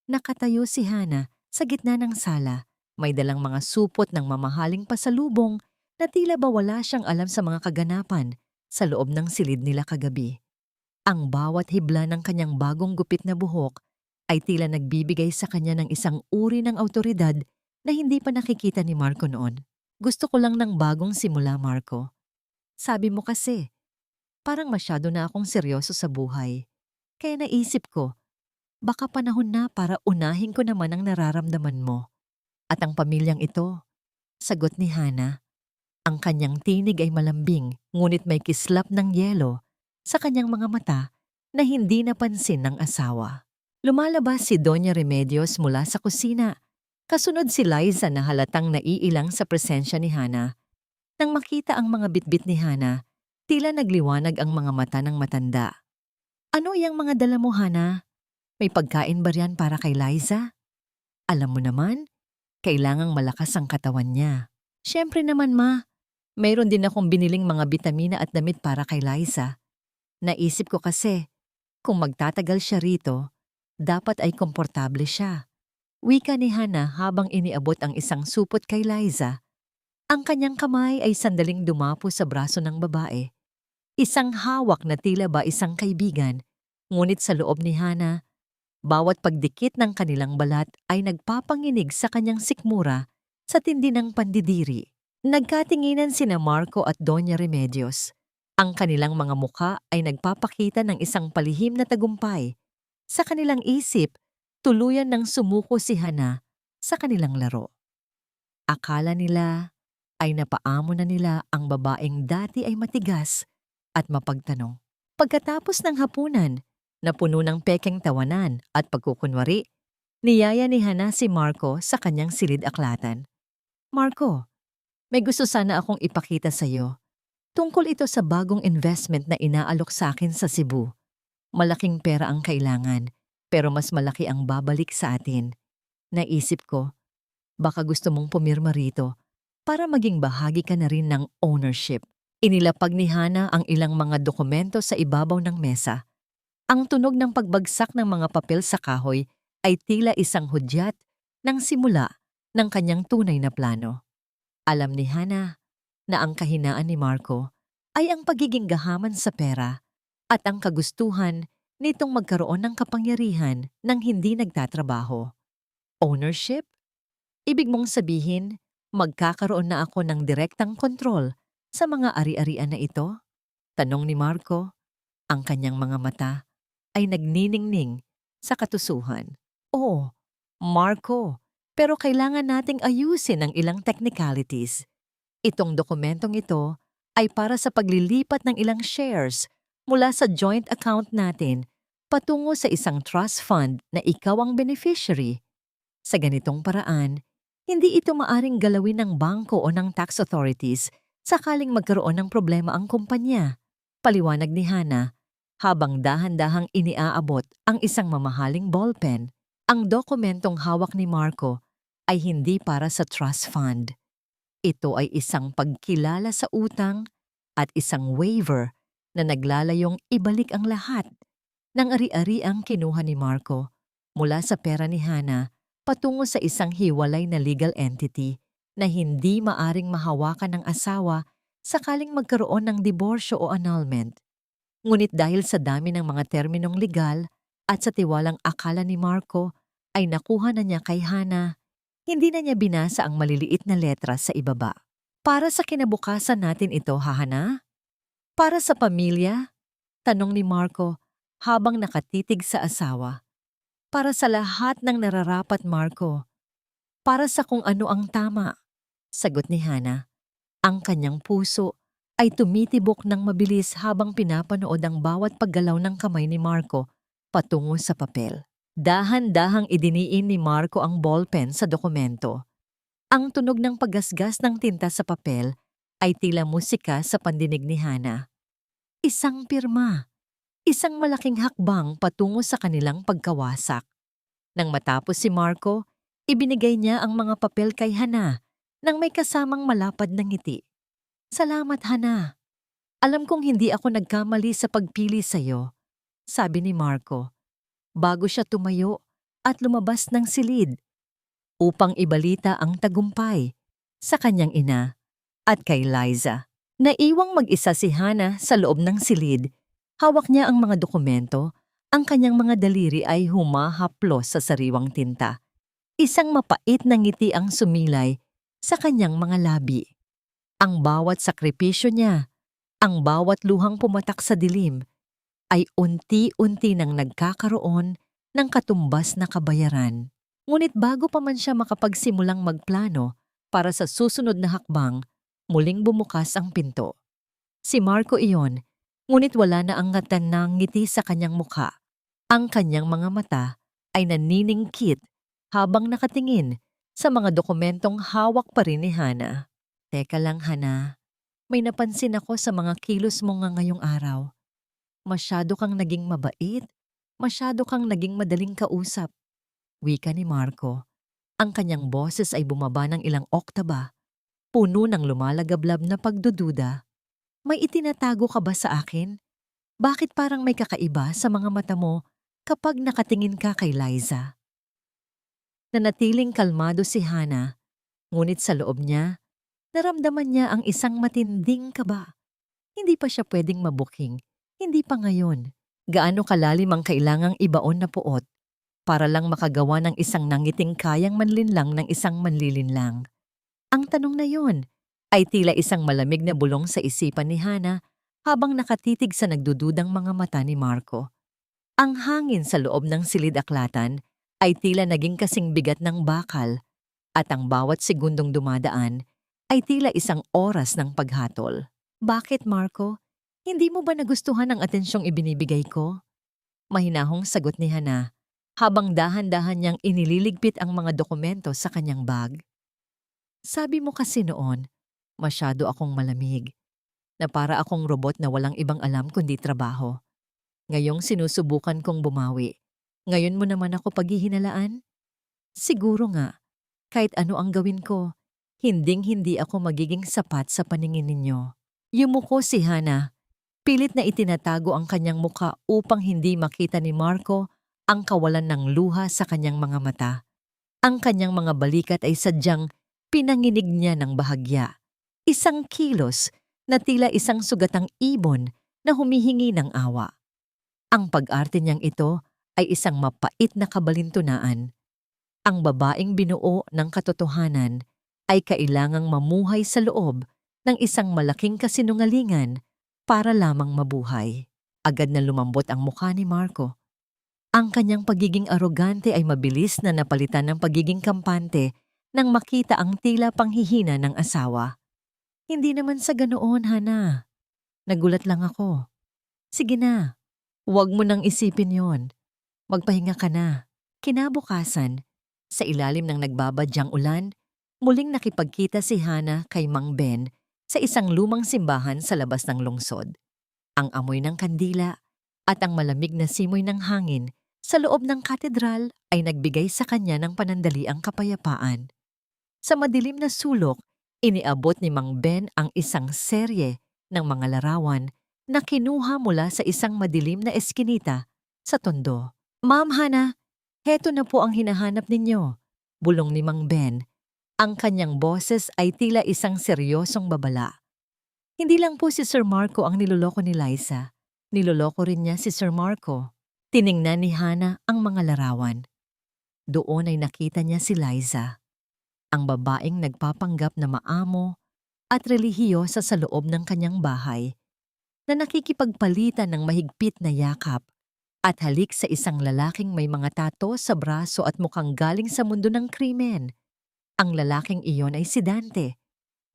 Nakatayo si Hana sa gitna ng sala, may dalang mga supot ng mamahaling pasalubong na tila ba wala siyang alam sa mga kaganapan sa loob ng silid nila kagabi. Ang bawat hibla ng kanyang bagong gupit na buhok ay tila nagbibigay sa kanya ng isang uri ng awtoridad na hindi pa nakikita ni Marco noon. Gusto ko lang ng bagong simula, Marco. Sabi mo kasi, parang masyado na akong seryoso sa buhay. Kaya naisip ko, baka panahon na para unahin ko naman ang nararamdaman mo. At ang pamilyang ito, sagot ni Hana. Ang kanyang tinig ay malambing, ngunit may kislap ng yelo sa kanyang mga mata na hindi napansin ng asawa. Lumalabas si Doña Remedios mula sa kusina. Kasunod si Liza na halatang naiilang sa presensya ni Hana. Nang makita ang mga bitbit ni Hana, tila nagliwanag ang mga mata ng matanda. Ano iyang mga dala mo, Hana? May pagkain ba riyan para kay Liza? Alam mo naman, kailangang malakas ang katawan niya. Siyempre naman, Ma. Mayroon din akong biniling mga bitamina at damit para kay Liza. Naisip ko kasi, kung magtatagal siya rito, dapat ay komportable siya. Wika ni Hana habang iniabot ang isang supot kay Liza. Ang kanyang kamay ay sandaling dumapo sa braso ng babae. Isang hawak na tila ba isang kaibigan, ngunit sa loob ni Hana, bawat pagdikit ng kanilang balat ay nagpapanginig sa kanyang sikmura sa tindi ng pandidiri. Nagkatinginan sina Marco at Doña Remedios. Ang kanilang mga mukha ay nagpapakita ng isang palihim na tagumpay. Sa kanilang isip, tuluyan ng sumuko si Hana sa kanilang laro. Akala nila ay napaamo na nila ang babaeng dati ay matigas at mapagtanong. Pagkatapos ng hapunan, na puno ng pekeng tawanan at pagkukunwari, niyaya ni Hana si Marco sa kanyang silid-aklatan. Marco, may gusto sana akong ipakita sa iyo. Tungkol ito sa bagong investment na inaalok sa akin sa Cebu. Malaking pera ang kailangan, pero mas malaki ang babalik sa atin. Naisip ko, baka gusto mong pumirma rito para maging bahagi ka na rin ng ownership. Inilapag ni Hana ang ilang mga dokumento sa ibabaw ng mesa. Ang tunog ng pagbagsak ng mga papel sa kahoy ay tila isang hudyat ng simula ng kanyang tunay na plano. Alam ni Hana na ang kahinaan ni Marco ay ang pagiging gahaman sa pera at ang kagustuhan nitong magkaroon ng kapangyarihan ng hindi nagtatrabaho. Ownership? Ibig mong sabihin, magkakaroon na ako ng direktang kontrol sa mga ari-arian na ito? Tanong ni Marco. Ang kanyang mga mata ay nagniningning sa katusuhan. Oo, Marco, pero kailangan nating ayusin ang ilang technicalities. Itong dokumentong ito ay para sa paglilipat ng ilang shares mula sa joint account natin patungo sa isang trust fund na ikaw ang beneficiary. Sa ganitong paraan, hindi ito maaring galawin ng bangko o ng tax authorities sakaling magkaroon ng problema ang kumpanya. Paliwanag ni Hana habang dahan-dahang iniaabot ang isang mamahaling ballpen. Ang dokumentong hawak ni Marco ay hindi para sa trust fund. Ito ay isang pagkilala sa utang at isang waiver na naglalayong ibalik ang lahat ng ari-ariang kinuha ni Marco mula sa pera ni Hana patungo sa isang hiwalay na legal entity na hindi maaring mahawakan ng asawa sakaling magkaroon ng diborsyo o annulment. Ngunit dahil sa dami ng mga terminong legal at sa tiwalang akala ni Marco ay nakuha na niya kay Hana, hindi na niya binasa ang maliliit na letra sa ibaba. Para sa kinabukasan natin ito, Hana? Para sa pamilya? Tanong ni Marco habang nakatitig sa asawa. Para sa lahat ng nararapat, Marco. Para sa kung ano ang tama. Sagot ni Hana. Ang kanyang puso ay tumitibok ng mabilis habang pinapanood ang bawat paggalaw ng kamay ni Marco patungo sa papel. Dahan-dahang idiniin ni Marco ang ballpen sa dokumento. Ang tunog ng paggasgas ng tinta sa papel ay tila musika sa pandinig ni Hana. Isang pirma. Isang malaking hakbang patungo sa kanilang pagkawasak. Nang matapos si Marco, ibinigay niya ang mga papel kay Hana nang may kasamang malapad na ngiti. Salamat, Hana. Alam kong hindi ako nagkamali sa pagpili sa'yo, sabi ni Marco, bago siya tumayo at lumabas ng silid upang ibalita ang tagumpay sa kanyang ina at kay Liza. Naiwang mag-isa si Hana sa loob ng silid. Hawak niya ang mga dokumento, ang kanyang mga daliri ay humahaplos sa sariwang tinta. Isang mapait na ngiti ang sumilay sa kanyang mga labi. Ang bawat sakripisyo niya, ang bawat luhang pumatak sa dilim, ay unti-unti nang nagkakaroon ng katumbas na kabayaran. Ngunit bago pa man siya makapagsimulang magplano para sa susunod na hakbang, muling bumukas ang pinto. Si Marco iyon, ngunit wala na ang ngatan ng ngiti sa kanyang mukha. Ang kanyang mga mata ay naniningkit habang nakatingin sa mga dokumentong hawak pa rin ni Hana. Teka lang, Hana. May napansin ako sa mga kilos mo nga ngayong araw. Masyado kang naging mabait. Masyado kang naging madaling kausap. Wika ni Marco. Ang kanyang boses ay bumaba ng ilang oktaba. Puno ng lumalagablab na pagdududa. May itinatago ka ba sa akin? Bakit parang may kakaiba sa mga mata mo kapag nakatingin ka kay Liza? Nanatiling kalmado si Hana, ngunit sa loob niya, naramdaman niya ang isang matinding kaba. Hindi pa siya pwedeng mabuking, hindi pa ngayon. Gaano kalalim ang kailangang ibaon na puot para lang makagawa ng isang nangiting kayang manlinlang ng isang manlilinlang. Ang tanong na yon ay tila isang malamig na bulong sa isipan ni Hana habang nakatitig sa nagdududang mga mata ni Marco. Ang hangin sa loob ng silid-aklatan ay tila naging kasing bigat ng bakal at ang bawat segundong dumadaan ay tila isang oras ng paghatol. Bakit, Marco? Hindi mo ba nagustuhan ang atensyong ibinibigay ko? Mahinahong sagot ni Hana habang dahan-dahan niyang inililigpit ang mga dokumento sa kanyang bag. Sabi mo kasi noon, masyado akong malamig, na para akong robot na walang ibang alam kundi trabaho. Ngayong sinusubukan kong bumawi. Ngayon mo naman ako paghihinalaan? Siguro nga, kahit ano ang gawin ko, hinding-hindi ako magiging sapat sa paningin ninyo. Yumuko si Hana. Pilit na itinatago ang kanyang muka upang hindi makita ni Marco ang kawalan ng luha sa kanyang mga mata. Ang kanyang mga balikat ay sadyang pinanginig niya ng bahagya. Isang kilos na tila isang sugatang ibon na humihingi ng awa. Ang pag-arte niyang ito ay isang mapait na kabalintunaan. Ang babaeng binuo ng katotohanan ay kailangang mamuhay sa loob ng isang malaking kasinungalingan para lamang mabuhay. Agad na lumambot ang mukha ni Marco. Ang kanyang pagiging arogante ay mabilis na napalitan ng pagiging kampante nang makita ang tila panghihina ng asawa. Hindi naman sa ganoon, Hana. Nagulat lang ako. Sige na, huwag mo nang isipin yon. Magpahinga ka na. Kinabukasan, sa ilalim ng nagbabadyang ulan, muling nakipagkita si Hana kay Mang Ben sa isang lumang simbahan sa labas ng lungsod. Ang amoy ng kandila at ang malamig na simoy ng hangin sa loob ng katedral ay nagbigay sa kanya ng panandaliang kapayapaan. Sa madilim na sulok, iniabot ni Mang Ben ang isang serye ng mga larawan na kinuha mula sa isang madilim na eskinita sa tondo. "Ma'am Hana, heto na po ang hinahanap ninyo," bulong ni Mang Ben. Ang kanyang boses ay tila isang seryosong babala. Hindi lang po si Sir Marco ang niloloko ni Liza. Niloloko rin niya si Sir Marco. Tiningnan ni Hana ang mga larawan. Doon ay nakita niya si Liza, ang babaeng nagpapanggap na maamo at relihiyosa sa loob ng kanyang bahay, na nakikipagpalitan ng mahigpit na yakap at halik sa isang lalaking may mga tato sa braso at mukhang galing sa mundo ng krimen. Ang lalaking iyon ay si Dante,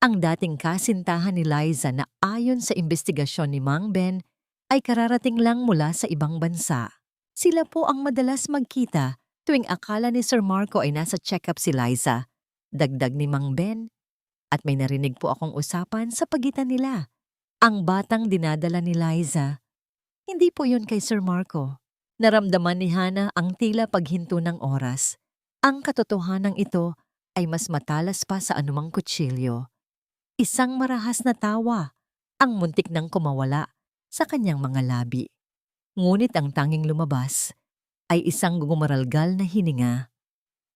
ang dating kasintahan ni Liza na ayon sa investigasyon ni Mang Ben ay kararating lang mula sa ibang bansa. Sila po ang madalas magkita tuwing akala ni Sir Marco ay nasa check-up si Liza, dagdag ni Mang Ben. At may narinig po akong usapan sa pagitan nila. Ang batang dinadala ni Liza. Hindi po yun kay Sir Marco. Naramdaman ni Hana ang tila paghinto ng oras. Ang katotohanan ito ay mas matalas pa sa anumang kutsilyo. Isang marahas na tawa ang muntik nang kumawala sa kanyang mga labi. Ngunit ang tanging lumabas ay isang gumaralgal na hininga.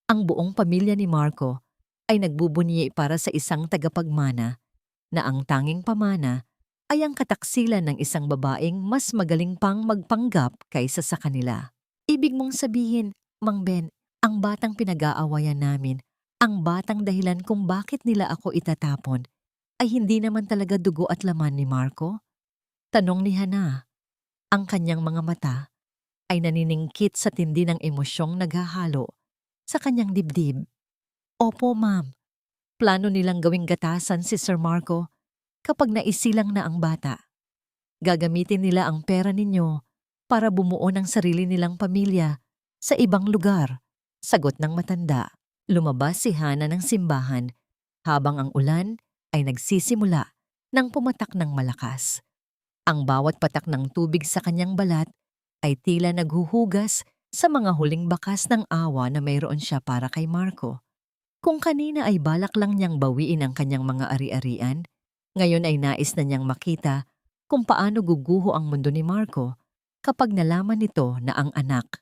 Ang buong pamilya ni Marco ay nagbubunyi para sa isang tagapagmana na ang tanging pamana ay ang kataksilan ng isang babaeng mas magaling pang magpanggap kaysa sa kanila. Ibig mong sabihin, Mang Ben, ang batang pinag-aawayan namin, ang batang dahilan kung bakit nila ako itatapon, ay hindi naman talaga dugo at laman ni Marco? Tanong ni Hana. Ang kanyang mga mata ay naniningkit sa tindi ng emosyong naghahalo sa kanyang dibdib. Opo, ma'am. Plano nilang gawing gatasan si Sir Marco kapag naisilang na ang bata. Gagamitin nila ang pera ninyo para bumuo ng sarili nilang pamilya sa ibang lugar, sagot ng matanda. Lumabas si Hana ng simbahan habang ang ulan ay nagsisimula ng pumatak ng malakas. Ang bawat patak ng tubig sa kanyang balat ay tila naghuhugas sa mga huling bakas ng awa na mayroon siya para kay Marco. Kung kanina ay balak lang niyang bawiin ang kanyang mga ari-arian, ngayon ay nais na niyang makita kung paano guguho ang mundo ni Marco kapag nalaman nito na ang anak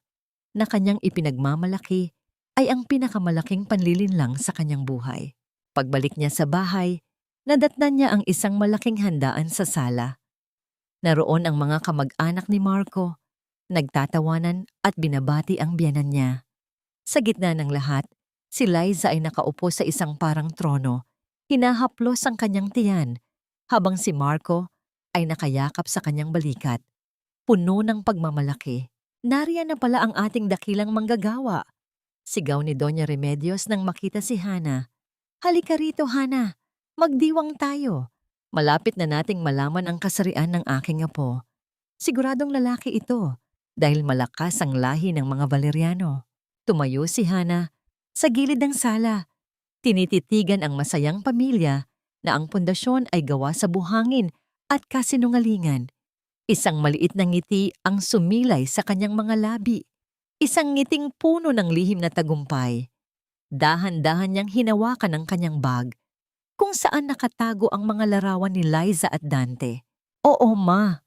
na kanyang ipinagmamalaki ay ang pinakamalaking panlilinlang sa kanyang buhay. Pagbalik niya sa bahay, nadatnan niya ang isang malaking handaan sa sala. Naroon ang mga kamag-anak ni Marco, nagtatawanan at binabati ang biyenan niya. Sa gitna ng lahat, si Liza ay nakaupo sa isang parang trono, hinahaplos ang kanyang tiyan, habang si Marco ay nakayakap sa kanyang balikat. Puno ng pagmamalaki. "Nariyan na pala ang ating dakilang manggagawa," sigaw ni Doña Remedios nang makita si Hana. "Halika rito, Hana. Magdiwang tayo. Malapit na nating malaman ang kasarian ng aking apo. Siguradong lalaki ito dahil malakas ang lahi ng mga Valeriano." Tumayo si Hana sa gilid ng sala. Tinititigan ang masayang pamilya na ang pundasyon ay gawa sa buhangin at kasinungalingan. Isang maliit na ngiti ang sumilay sa kanyang mga labi. Isang ngiting puno ng lihim na tagumpay. Dahan-dahan niyang hinawakan ang kanyang bag, kung saan nakatago ang mga larawan ni Liza at Dante. "Oo, ma.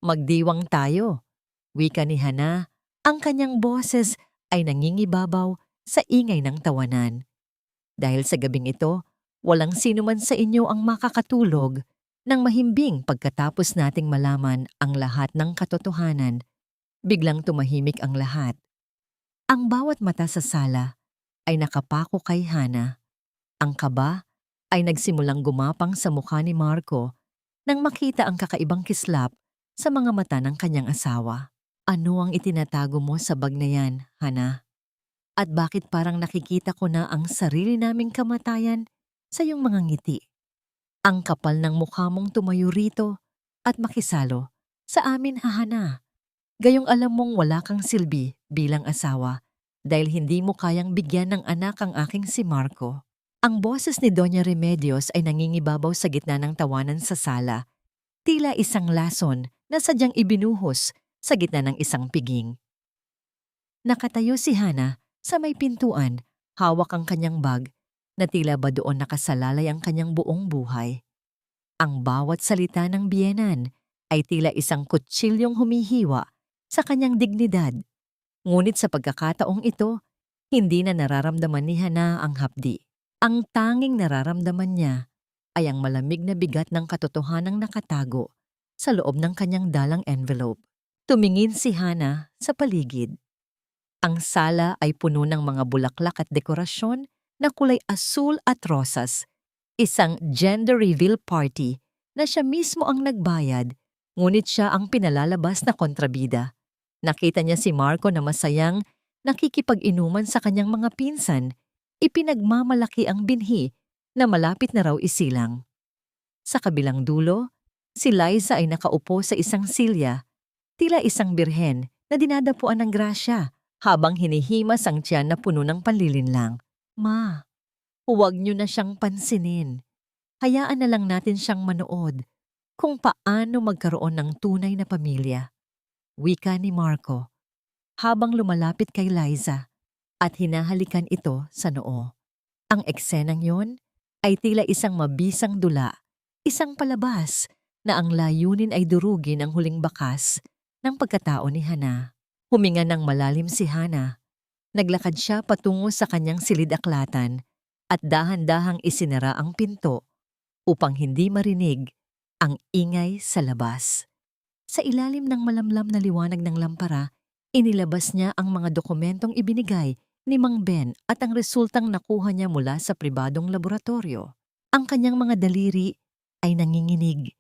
Magdiwang tayo," wika ni Hana. Ang kanyang boses ay nangingibabaw sa ingay ng tawanan. Dahil sa gabing ito, walang sino man sa inyo ang makakatulog ng mahimbing pagkatapos nating malaman ang lahat ng katotohanan. Biglang tumahimik ang lahat. Ang bawat mata sa sala ay nakapako kay Hana. Ang kaba ay nagsimulang gumapang sa mukha ni Marco nang makita ang kakaibang kislap sa mga mata ng kanyang asawa. "Ano ang itinatago mo sa bag na yan, Hana? At bakit parang nakikita ko na ang sarili naming kamatayan sa iyong mga ngiti? Ang kapal ng mukha mong tumayo rito at makisalo sa amin, Hana. Gayong alam mong wala kang silbi bilang asawa dahil hindi mo kayang bigyan ng anak ang aking si Marco." Ang boses ni Doña Remedios ay nangingibabaw sa gitna ng tawanan sa sala, tila isang lason na sadyang ibinuhos sa gitna ng isang piging. Nakatayo si Hana sa may pintuan, hawak ang kanyang bag, na tila ba doon nakasalalay ang kanyang buong buhay. Ang bawat salita ng biyenan ay tila isang kutsilyong humihiwa sa kanyang dignidad. Ngunit sa pagkakataong ito, hindi na nararamdaman ni Hana ang hapdi. Ang tanging nararamdaman niya ay ang malamig na bigat ng katotohanang nakatago sa loob ng kanyang dalang envelope. Tumingin si Hana sa paligid. Ang sala ay puno ng mga bulaklak at dekorasyon na kulay asul at rosas. Isang gender reveal party na siya mismo ang nagbayad, ngunit siya ang pinalalabas na kontrabida. Nakita niya si Marco na masayang nakikipag-inuman sa kanyang mga pinsan. Ipinagmamalaki ang binhi na malapit na raw isilang. Sa kabilang dulo, si Liza ay nakaupo sa isang silya, tila isang birhen na dinadapuan ng grasya habang hinihimas ang tiyan na puno ng panlilinlang. Ma, huwag niyo na siyang pansinin. Hayaan na lang natin siyang manood kung paano magkaroon ng tunay na pamilya. Wika ni Marco habang lumalapit kay Liza at hinahalikan ito sa noo. Ang eksenang yon ay tila isang mabisang dula, isang palabas na ang layunin ay durugin ang huling bakas ng pagkatao ni Hana. Huminga ng malalim si Hana. Naglakad siya patungo sa kanyang silid-aklatan at dahan-dahang isinara ang pinto upang hindi marinig ang ingay sa labas. Sa ilalim ng malamlam na liwanag ng lampara, inilabas niya ang mga dokumentong ibinigay ni Mang Ben at ang resultang nakuha niya mula sa pribadong laboratorio. Ang kanyang mga daliri ay nanginginig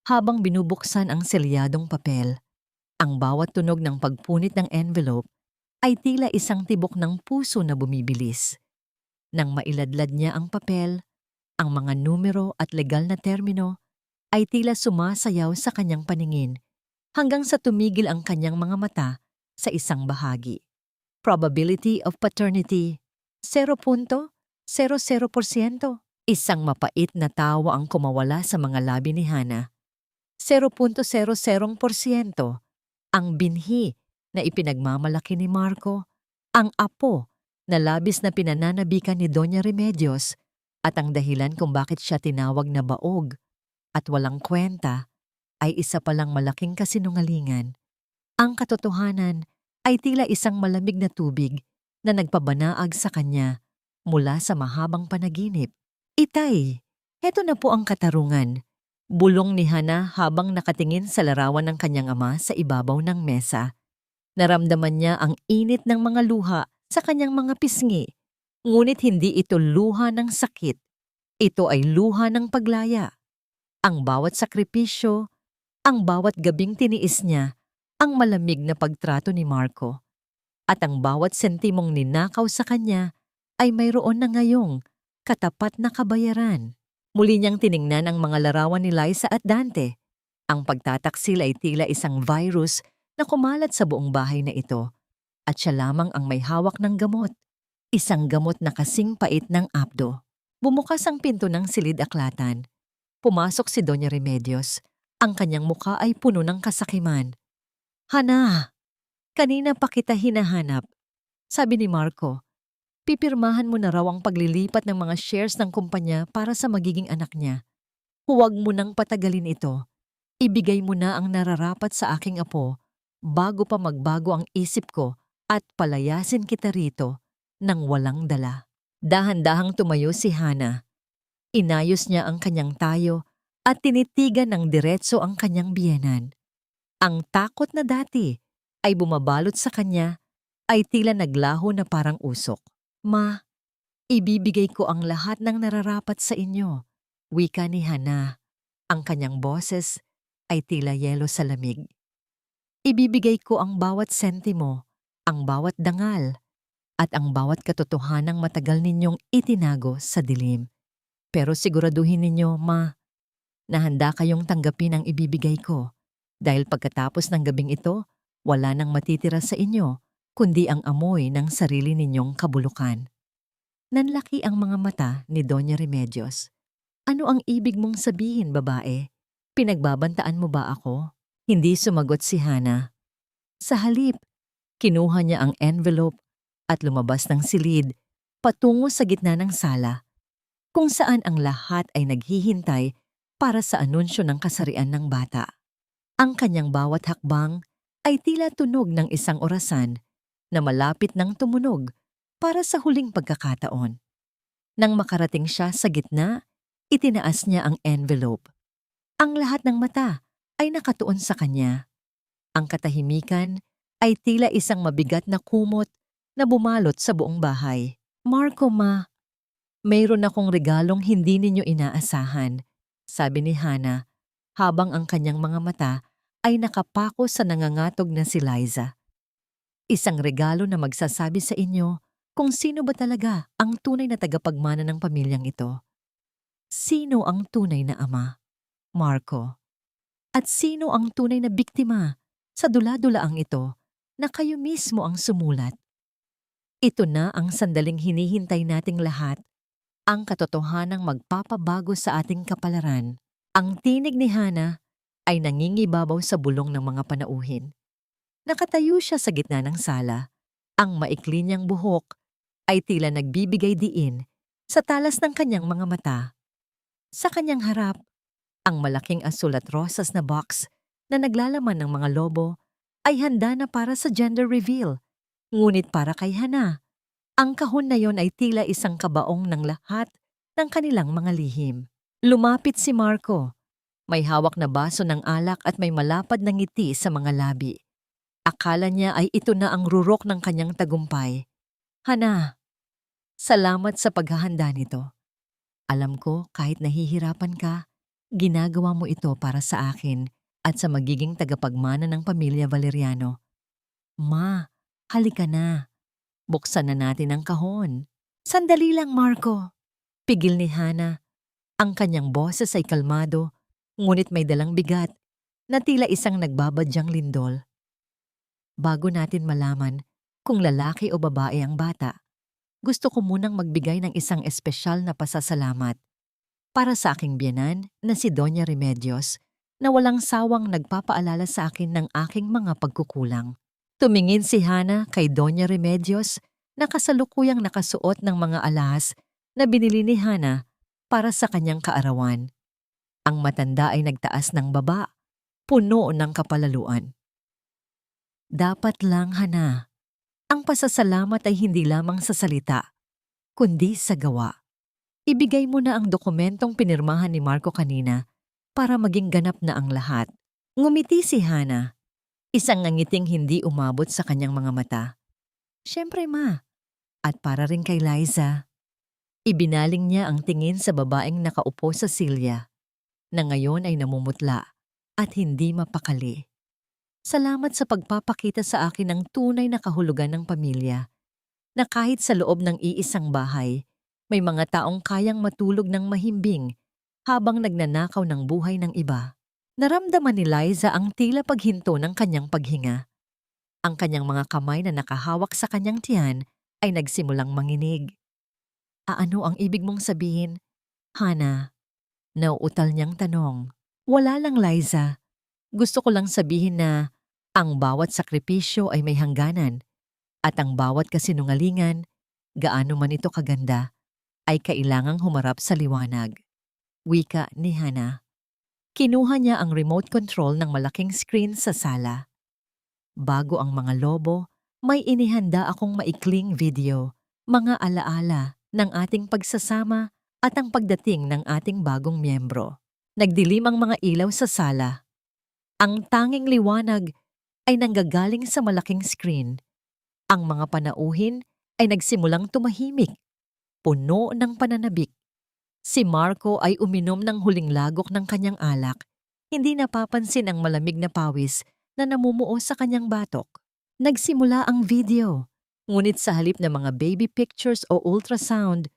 habang binubuksan ang selyadong papel. Ang bawat tunog ng pagpunit ng envelope ay tila isang tibok ng puso na bumibilis. Nang mailadlad niya ang papel, ang mga numero at legal na termino ay tila sumasayaw sa kanyang paningin hanggang sa tumigil ang kanyang mga mata sa isang bahagi. Probability of paternity, 0.00%. Isang mapait na tawa ang kumawala sa mga labi ni Hana. 0.00%. Ang binhi na ipinagmamalaki ni Marco, ang apo na labis na pinananabikan ni Doña Remedios at ang dahilan kung bakit siya tinawag na baog at walang kwenta ay isa palang malaking kasinungalingan. Ang katotohanan ay tila isang malamig na tubig na nagpabanaag sa kanya mula sa mahabang panaginip. Itay, heto na po ang katarungan. Bulong ni Hana habang nakatingin sa larawan ng kanyang ama sa ibabaw ng mesa. Naramdaman niya ang init ng mga luha sa kanyang mga pisngi, ngunit hindi ito luha ng sakit. Ito ay luha ng paglaya. Ang bawat sakripisyo, ang bawat gabing tiniis niya, ang malamig na pagtrato ni Marco, at ang bawat sentimong ninakaw sa kanya ay mayroon na ngayong katapat na kabayaran. Muli niyang tiningnan ang mga larawan ni Liza at Dante. Ang pagtataksil ay tila isang virus na kumalat sa buong bahay na ito, at siya lamang ang may hawak ng gamot. Isang gamot na kasing pait ng apdo. Bumukas ang pinto ng silid-aklatan. Pumasok si Doña Remedios. Ang kanyang muka ay puno ng kasakiman. Hana, kanina pa kita hinahanap. Sabi ni Marco, pipirmahan mo na raw ang paglilipat ng mga shares ng kumpanya para sa magiging anak niya. Huwag mo nang patagalin ito. Ibigay mo na ang nararapat sa aking apo bago pa magbago ang isip ko at palayasin kita rito nang walang dala. Dahan-dahang tumayo si Hana. Inayos niya ang kanyang tayo at tinitigan ng diretso ang kanyang biyenan. Ang takot na dati ay bumabalot sa kanya ay tila naglaho na parang usok. Ma, ibibigay ko ang lahat ng nararapat sa inyo. Wika ni Hana. Ang kanyang boses ay tila yelo sa lamig. Ibibigay ko ang bawat sentimo, ang bawat dangal, at ang bawat katotohanang matagal ninyong itinago sa dilim. Pero siguraduhin ninyo, Ma, na handa kayong tanggapin ang ibibigay ko dahil pagkatapos ng gabing ito, wala nang matitira sa inyo kundi ang amoy ng sarili ninyong kabulukan. Nanlaki ang mga mata ni Doña Remedios. Ano ang ibig mong sabihin, babae? Pinagbabantaan mo ba ako? Hindi sumagot si Hana. Sa halip, kinuha niya ang envelope at lumabas ng silid patungo sa gitna ng sala, kung saan ang lahat ay naghihintay para sa anunsyo ng kasarian ng bata. Ang kanyang bawat hakbang ay tila tunog ng isang orasan na malapit ng tumunog para sa huling pagkakataon. Nang makarating siya sa gitna, itinaas niya ang envelope. Ang lahat ng mata ay nakatuon sa kanya. Ang katahimikan ay tila isang mabigat na kumot na bumalot sa buong bahay. Marco, ma, mayroon akong regalong hindi ninyo inaasahan, sabi ni Hana habang ang kanyang mga mata ay nakapako sa nangangatog na si Liza. Isang regalo na magsasabi sa inyo kung sino ba talaga ang tunay na tagapagmana ng pamilyang ito. Sino ang tunay na ama, Marco? At sino ang tunay na biktima sa dula-dulaang ito na kayo mismo ang sumulat? Ito na ang sandaling hinihintay nating lahat, ang katotohanang magpapabago sa ating kapalaran. Ang tinig ni Hana ay nangingibabaw sa bulong ng mga panauhin. Nakatayo siya sa gitna ng sala. Ang maikli niyang buhok ay tila nagbibigay diin sa talas ng kanyang mga mata. Sa kanyang harap, ang malaking asul at rosas na box na naglalaman ng mga lobo ay handa na para sa gender reveal. Ngunit para kay Hana, ang kahon na yon ay tila isang kabaong ng lahat ng kanilang mga lihim. Lumapit si Marco. May hawak na baso ng alak at may malapad na ngiti sa mga labi. Akala niya ay ito na ang rurok ng kanyang tagumpay. Hana, salamat sa paghahanda nito. Alam ko kahit nahihirapan ka, ginagawa mo ito para sa akin at sa magiging tagapagmana ng pamilya Valeriano. Ma, halika na. Buksan na natin ang kahon. Sandali lang, Marco. Pigil ni Hana. Ang kanyang boses ay kalmado, ngunit may dalang bigat na tila isang nagbabadyang lindol. Bago natin malaman kung lalaki o babae ang bata, gusto ko munang magbigay ng isang espesyal na pasasalamat para sa aking biyenan na si Doña Remedios na walang sawang nagpapaalala sa akin ng aking mga pagkukulang. Tumingin si Hana kay Doña Remedios na kasalukuyang nakasuot ng mga alahas na binili ni Hana para sa kanyang kaarawan. Ang matanda ay nagtaas ng baba, puno ng kapalaluan. Dapat lang, Hana, ang pasasalamat ay hindi lamang sa salita, kundi sa gawa. Ibigay mo na ang dokumentong pinirmahan ni Marco kanina para maging ganap na ang lahat. Ngumiti si Hana, isang ngangiting hindi umabot sa kanyang mga mata. Siyempre, ma. At para rin kay Liza. Ibinaling niya ang tingin sa babaeng nakaupo sa silya, na ngayon ay namumutla at hindi mapakali. Salamat sa pagpapakita sa akin ng tunay na kahulugan ng pamilya, na kahit sa loob ng iisang bahay, may mga taong kayang matulog ng mahimbing habang nagnanakaw ng buhay ng iba. Naramdaman ni Liza ang tila paghinto ng kanyang paghinga. Ang kanyang mga kamay na nakahawak sa kanyang tiyan ay nagsimulang manginig. Ano ang ibig mong sabihin, Hana? Nauutal niyang tanong. Wala lang, Liza. Gusto ko lang sabihin na ang bawat sakripisyo ay may hangganan at ang bawat kasinungalingan, gaano man ito kaganda, ay kailangang humarap sa liwanag. Wika ni Hana. Kinuha niya ang remote control ng malaking screen sa sala. Bago ang mga lobo, may inihanda akong maikling video, mga alaala ng ating pagsasama at ang pagdating ng ating bagong miyembro. Nagdilim ang mga ilaw sa sala. Ang tanging liwanag ay nanggagaling sa malaking screen. Ang mga panauhin ay nagsimulang tumahimik, puno ng pananabik. Si Marco ay uminom ng huling lagok ng kanyang alak, hindi napapansin ang malamig na pawis na namumuo sa kanyang batok. Nagsimula ang video, ngunit sa halip na mga baby pictures o ultrasound,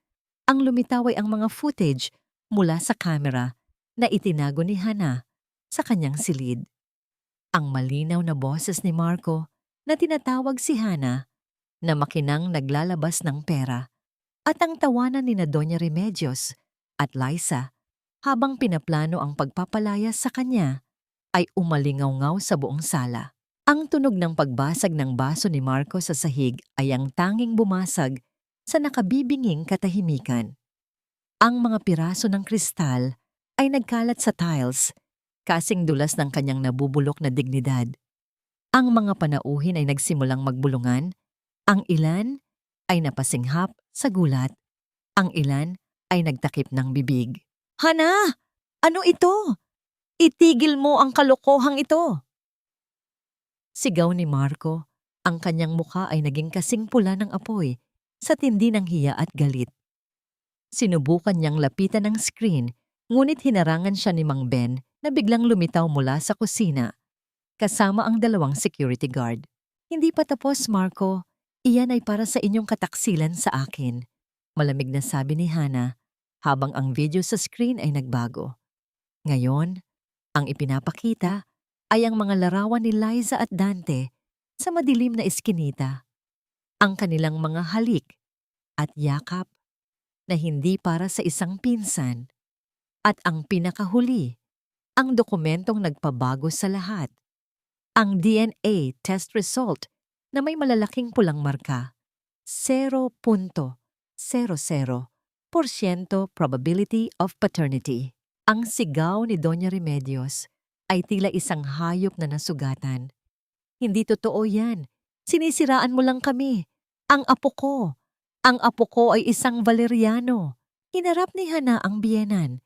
ang lumitaw ay ang mga footage mula sa camera na itinago ni Hana sa kanyang silid. Ang malinaw na boses ni Marco na tinatawag si Hana na makinang naglalabas ng pera at ang tawanan ni na Doña Remedios at Liza habang pinaplano ang pagpapalaya sa kanya ay umalingaw-ngaw sa buong sala. Ang tunog ng pagbasag ng baso ni Marco sa sahig ay ang tanging bumasag sa nakabibinging katahimikan. Ang mga piraso ng kristal ay nagkalat sa tiles, kasing dulas ng kanyang nabubulok na dignidad. Ang mga panauhin ay nagsimulang magbulungan, ang ilan ay napasinghap sa gulat, ang ilan ay nagtakip ng bibig. Hana! Ano ito? Itigil mo ang kalokohang ito! Sigaw ni Marco, ang kanyang mukha ay naging kasing pula ng apoy sa tindi ng hiya at galit. Sinubukan niyang lapitan ang screen, ngunit hinarangan siya ni Mang Ben na biglang lumitaw mula sa kusina, kasama ang 2 security guard. Hindi pa tapos, Marco. Iyan ay para sa inyong kataksilan sa akin, malamig na sabi ni Hana habang ang video sa screen ay nagbago. Ngayon, ang ipinapakita ay ang mga larawan ni Liza at Dante sa madilim na eskinita. Ang kanilang mga halik at yakap na hindi para sa isang pinsan. At ang pinakahuli, ang dokumentong nagpabago sa lahat. Ang DNA test result na may malalaking pulang marka, 0.00% probability of paternity. Ang sigaw ni Doña Remedios ay tila isang hayop na nasugatan. Hindi totoo yan. Sinisiraan mo lang kami. Ang apo ko. Ang apo ko ay isang Valeriano. Hinarap ni Hana ang biyenan.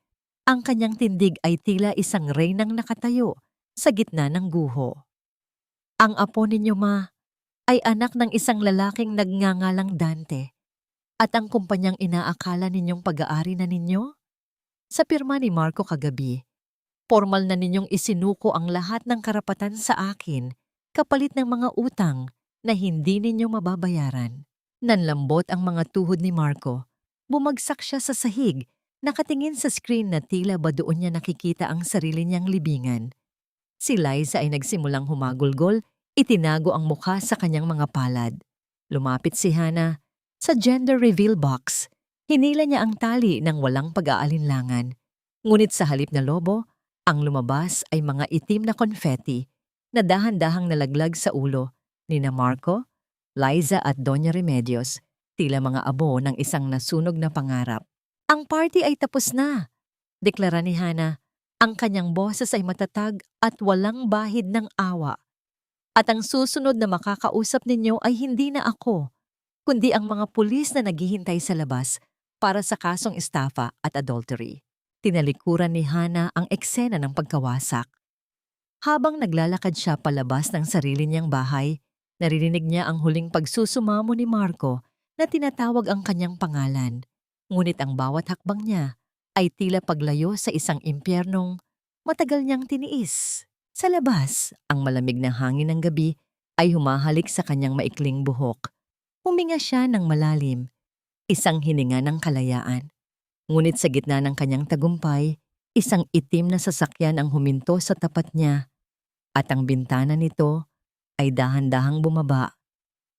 Ang kanyang tindig ay tila isang reynang nakatayo sa gitna ng guho. Ang apo ninyo, ma, ay anak ng isang lalaking nagngangalang Dante. At ang kumpanyang inaakala ninyong pag-aari na ninyo? Sa pirma ni Marco kagabi, formal na ninyong isinuko ang lahat ng karapatan sa akin kapalit ng mga utang na hindi ninyo mababayaran. Nanlambot ang mga tuhod ni Marco. Bumagsak siya sa sahig, nakatingin sa screen na tila ba doon niya nakikita ang sarili niyang libingan. Si Liza ay nagsimulang humagulgol, itinago ang mukha sa kanyang mga palad. Lumapit si Hana. Sa gender reveal box, hinila niya ang tali ng walang pag-aalinlangan. Ngunit sa halip na lobo, ang lumabas ay mga itim na confetti na dahan-dahang nalaglag sa ulo ni Marco, Liza at Doña Remedios, tila mga abo ng isang nasunog na pangarap. Ang party ay tapos na, deklara ni Hana. Ang kanyang boses ay matatag at walang bahid ng awa. At ang susunod na makakausap ninyo ay hindi na ako, kundi ang mga pulis na naghihintay sa labas para sa kasong estafa at adultery. Tinalikuran ni Hana ang eksena ng pagkawasak. Habang naglalakad siya palabas ng sarili niyang bahay, naririnig niya ang huling pagsusumamo ni Marco na tinatawag ang kanyang pangalan. Ngunit ang bawat hakbang niya ay tila paglayo sa isang impyernong matagal niyang tiniis. Sa labas, ang malamig na hangin ng gabi ay humahalik sa kanyang maikling buhok. Huminga siya ng malalim, isang hininga ng kalayaan. Ngunit sa gitna ng kanyang tagumpay, isang itim na sasakyan ang huminto sa tapat niya at ang bintana nito ay dahan-dahang bumaba.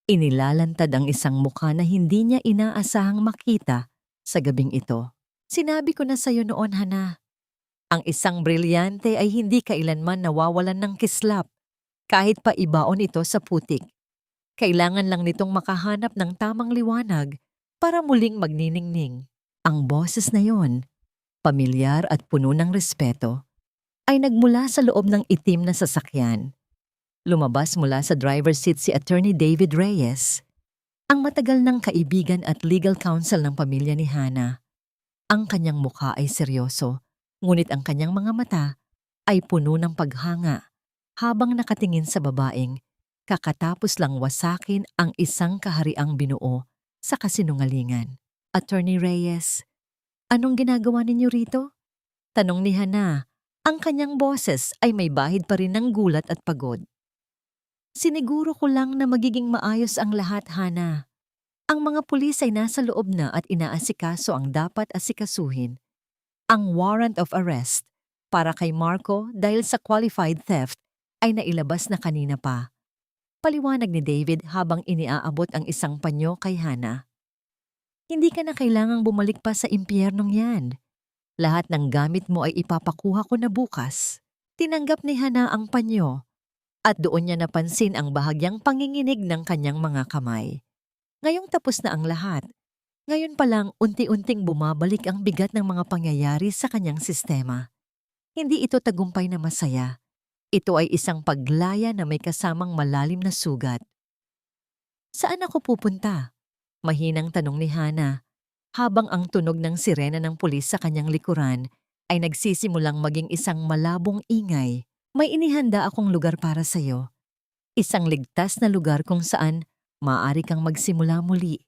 Inilalantad ang isang mukha na hindi niya inaasahang makita sa gabing ito. Sinabi ko na sa'yo noon, Hana. Ang isang brilyante ay hindi kailanman nawawalan ng kislap, kahit pa ibaon ito sa putik. Kailangan lang nitong makahanap ng tamang liwanag para muling magniningning. Ang boses na yon, pamilyar at puno ng respeto, ay nagmula sa loob ng itim na sasakyan. Lumabas mula sa driver's seat si Attorney David Reyes, ang matagal ng kaibigan at legal counsel ng pamilya ni Hana. Ang kanyang mukha ay seryoso, ngunit ang kanyang mga mata ay puno ng paghanga habang nakatingin sa babaeng kakatapos lang wasakin ang isang kahariang binuo sa kasinungalingan. Attorney Reyes, anong ginagawa ninyo rito? Tanong ni Hana. Ang kanyang boses ay may bahid pa rin ng gulat at pagod. Siniguro ko lang na magiging maayos ang lahat, Hana. Ang mga pulis ay nasa loob na at inaasikaso ang dapat asikasuhin. Ang warrant of arrest para kay Marco dahil sa qualified theft ay nailabas na kanina pa. Paliwanag ni David habang iniaabot ang isang panyo kay Hana. Hindi ka na kailangang bumalik pa sa impyernong yan. Lahat ng gamit mo ay ipapakuha ko na bukas. Tinanggap ni Hana ang panyo at doon niya napansin ang bahagyang panginginig ng kanyang mga kamay. Ngayong tapos na ang lahat, ngayon pa lang unti-unting bumabalik ang bigat ng mga pangyayari sa kanyang sistema. Hindi ito tagumpay na masaya. Ito ay isang paglaya na may kasamang malalim na sugat. Saan ako pupunta? Mahinang tanong ni Hana habang ang tunog ng sirena ng pulis sa kanyang likuran ay nagsisimulang maging isang malabong ingay. May inihanda akong lugar para sa'yo. Isang ligtas na lugar kung saan maaari kang magsimula muli.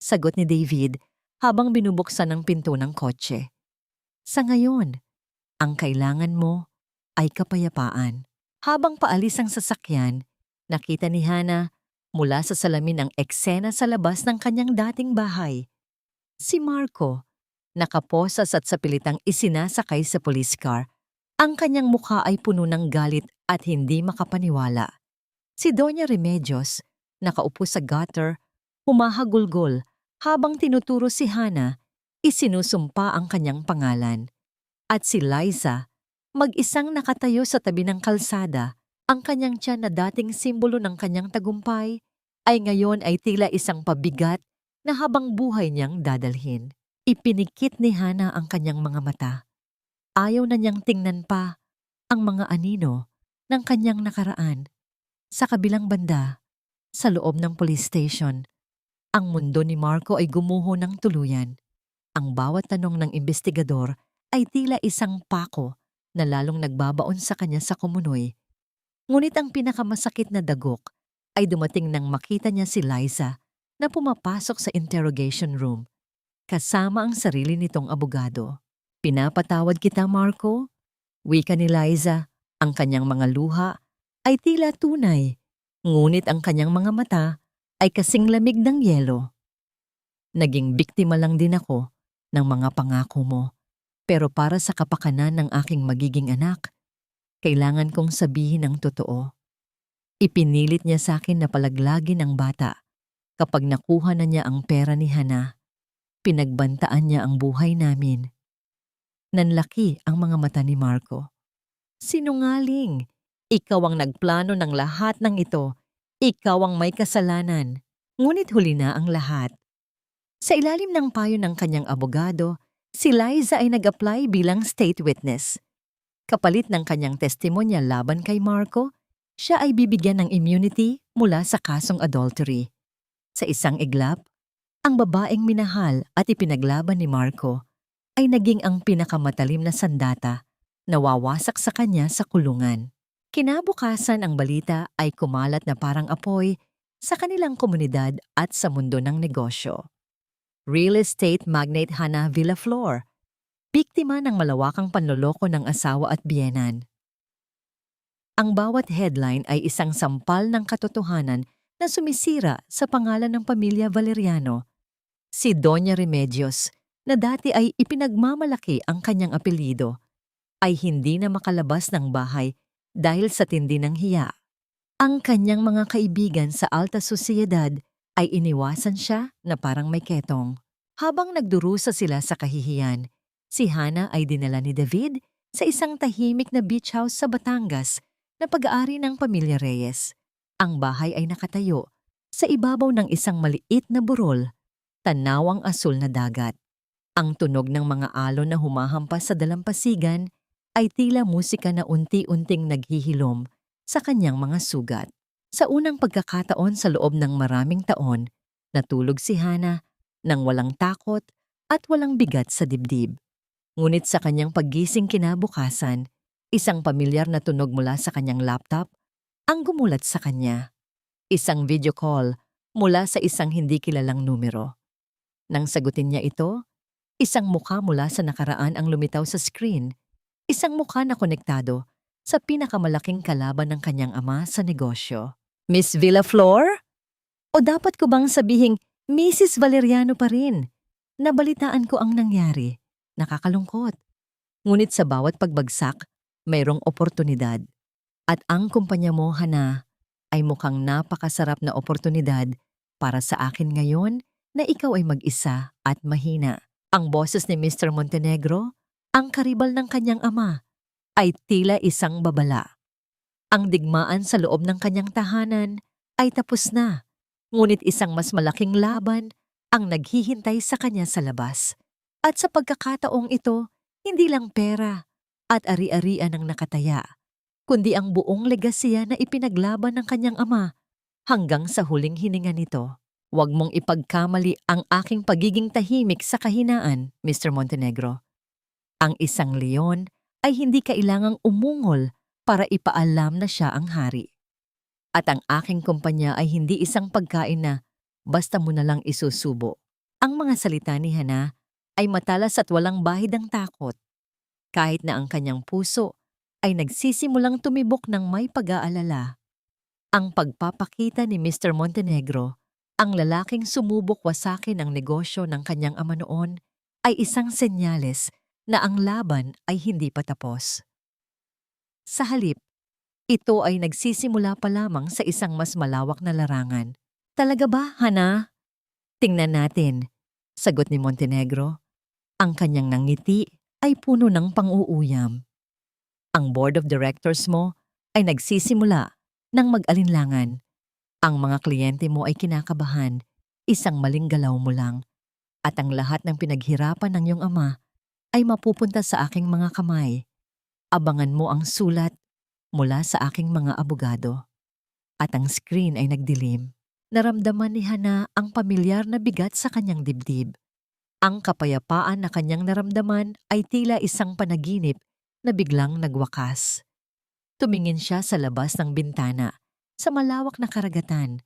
Sagot ni David habang binubuksan ang pinto ng kotse. Sa ngayon, ang kailangan mo ay kapayapaan. Habang paalis ang sasakyan, nakita ni Hana mula sa salamin ang eksena sa labas ng kanyang dating bahay. Si Marco, nakaposas at sa pilitang isinasakay sa police car. Ang kanyang mukha ay puno ng galit at hindi makapaniwala. Si Doña Remedios, nakaupo sa gutter, humahagulgol habang tinuturo si Hana, isinusumpa ang kanyang pangalan. At si Liza, mag-isang nakatayo sa tabi ng kalsada, ang kanyang tiyan na dating simbolo ng kanyang tagumpay, ay ngayon ay tila isang pabigat na habang buhay niyang dadalhin. Ipinikit ni Hana ang kanyang mga mata. Ayaw na niyang tingnan pa ang mga anino ng kanyang nakaraan. Sa kabilang banda, sa loob ng police station, ang mundo ni Marco ay gumuho ng tuluyan. Ang bawat tanong ng investigador ay tila isang pako na lalong nagbabaon sa kanya sa kumunoy. Ngunit ang pinakamasakit na dagok ay dumating nang makita niya si Liza na pumapasok sa interrogation room, kasama ang sarili nitong abogado. Pinapatawad kita, Marco. Wika ni Liza, ang kanyang mga luha ay tila tunay, ngunit ang kanyang mga mata ay kasing lamig ng yelo. Naging biktima lang din ako ng mga pangako mo, pero para sa kapakanan ng aking magiging anak, kailangan kong sabihin ang totoo. Ipinilit niya sa akin na palaglagin ang bata. Kapag nakuha na niya ang pera ni Hana, pinagbantaan niya ang buhay namin. Nanlaki ang mga mata ni Marco. Sinungaling! Ikaw ang nagplano ng lahat ng ito. Ikaw ang may kasalanan. Ngunit huli na ang lahat. Sa ilalim ng payo ng kanyang abogado, si Liza ay nag-apply bilang state witness. Kapalit ng kanyang testimonya laban kay Marco, siya ay bibigyan ng immunity mula sa kasong adultery. Sa isang iglap, ang babaeng minahal at ipinaglaban ni Marco ay naging ang pinakamatalim na sandata na wawasak sa kanya sa kulungan. Kinabukasan ang balita ay kumalat na parang apoy sa kanilang komunidad at sa mundo ng negosyo. Real estate magnate Hana Villaflor, biktima ng malawakang panloloko ng asawa at biyenan. Ang bawat headline ay isang sampal ng katotohanan na sumisira sa pangalan ng pamilya Valeriano. Si Doña Remedios, na dati ay ipinagmamalaki ang kanyang apelyido, ay hindi na makalabas ng bahay dahil sa tindi ng hiya. Ang kanyang mga kaibigan sa alta sosyedad ay iniwasan siya na parang may ketong. Habang nagdurusa sila sa kahihiyan, si Hana ay dinala ni David sa isang tahimik na beach house sa Batangas na pag-aari ng pamilya Reyes. Ang bahay ay nakatayo sa ibabaw ng isang maliit na burol, tanawang asul na dagat. Ang tunog ng mga alon na humahampas sa dalampasigan ay tila musika na unti-unting naghihilom sa kanyang mga sugat. Sa unang pagkakataon sa loob ng maraming taon, natulog si Hana nang walang takot at walang bigat sa dibdib. Ngunit sa kanyang paggising kinabukasan, isang pamilyar na tunog mula sa kanyang laptop ang gumulat sa kanya. Isang video call mula sa isang hindi kilalang numero. Nang sagutin niya ito, isang mukha mula sa nakaraan ang lumitaw sa screen. Isang mukha na konektado sa pinakamalaking kalaban ng kanyang ama sa negosyo. Miss Villaflor? O dapat ko bang sabihing Mrs. Valeriano pa rin? Nabalitaan ko ang nangyari. Nakakalungkot. Ngunit sa bawat pagbagsak, mayroong oportunidad. At ang kumpanya mo, Hana, ay mukhang napakasarap na oportunidad para sa akin ngayon na ikaw ay mag-isa at mahina. Ang boses ni Mr. Montenegro, ang karibal ng kanyang ama, ay tila isang babala. Ang digmaan sa loob ng kanyang tahanan ay tapos na, ngunit isang mas malaking laban ang naghihintay sa kanya sa labas. At sa pagkakataong ito, hindi lang pera, at ari-arian ang nakataya, kundi ang buong legasiya na ipinaglaban ng kanyang ama hanggang sa huling hininga nito. Huwag mong ipagkamali ang aking pagiging tahimik sa kahinaan, Mr. Montenegro. Ang isang leon ay hindi kailangang umungol para ipaalam na siya ang hari. At ang aking kumpanya ay hindi isang pagkain na basta mo na lang isusubo. Ang mga salita ni Hana ay matalas at walang bahid ng takot, kahit na ang kanyang puso ay nagsisimulang tumibok ng may pag-aalala. Ang pagpapakita ni Mr. Montenegro, ang lalaking sumubok wasakin ang negosyo ng kanyang ama noon, ay isang senyales na ang laban ay hindi pa tapos. Sa halip, ito ay nagsisimula pa lamang sa isang mas malawak na larangan. Talaga ba, Hana? Tingnan natin, sagot ni Montenegro. Ang kanyang nangiti ay puno ng pang-uuyam. Ang board of directors mo ay nagsisimula ng mag-alinlangan. Ang mga kliyente mo ay kinakabahan, isang maling galaw mo lang, at ang lahat ng pinaghirapan ng iyong ama ay mapupunta sa aking mga kamay. Abangan mo ang sulat mula sa aking mga abogado. At ang screen ay nagdilim. Naramdaman ni Hana ang pamilyar na bigat sa kanyang dibdib. Ang kapayapaan na kanyang naramdaman ay tila isang panaginip na biglang nagwakas. Tumingin siya sa labas ng bintana, sa malawak na karagatan.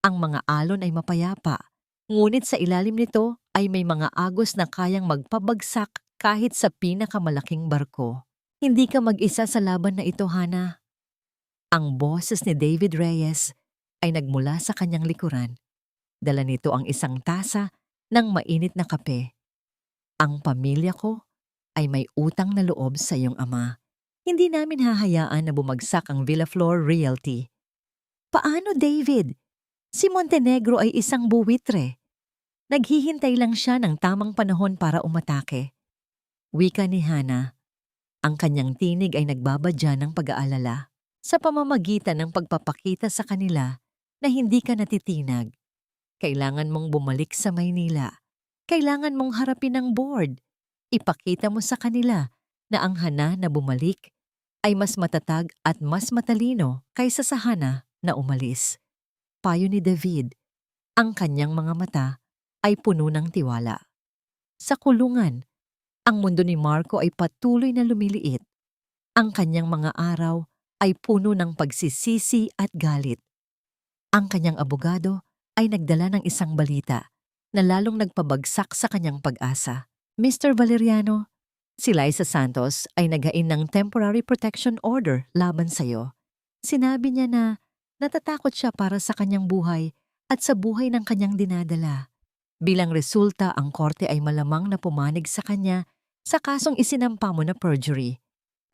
Ang mga alon ay mapayapa, ngunit sa ilalim nito ay may mga agos na kayang magpabagsak kahit sa pinakamalaking barko. Hindi ka mag-isa sa laban na ito, Hana. Ang boses ni David Reyes ay nagmula sa kanyang likuran. Dala nito ang isang tasa ng mainit na kape. Ang pamilya ko ay may utang na loob sa iyong ama. Hindi namin hahayaan na bumagsak ang Villaflor Realty. Paano, David? Si Montenegro ay isang buwitre. Naghihintay lang siya ng tamang panahon para umatake. Wika ni Hana. Ang kanyang tinig ay nagbabadya ng pag-aalala sa pamamagitan ng pagpapakita sa kanila na hindi ka natitinag. Kailangan mong bumalik sa Maynila. Kailangan mong harapin ang board. Ipakita mo sa kanila na ang Hana na bumalik ay mas matatag at mas matalino kaysa sa Hana na umalis. Payo ni David, ang kanyang mga mata ay puno ng tiwala. Sa kulungan, ang mundo ni Marco ay patuloy na lumiliit. Ang kanyang mga araw ay puno ng pagsisisi at galit. Ang kanyang abogado ay nagdala ng isang balita na lalong nagpabagsak sa kanyang pag-asa. Mr. Valeriano, si Liza Santos ay naghain ng temporary protection order laban sa iyo. Sinabi niya na natatakot siya para sa kanyang buhay at sa buhay ng kanyang dinadala. Bilang resulta, ang korte ay malamang na pumanig sa kanya sa kasong isinampa mo na perjury.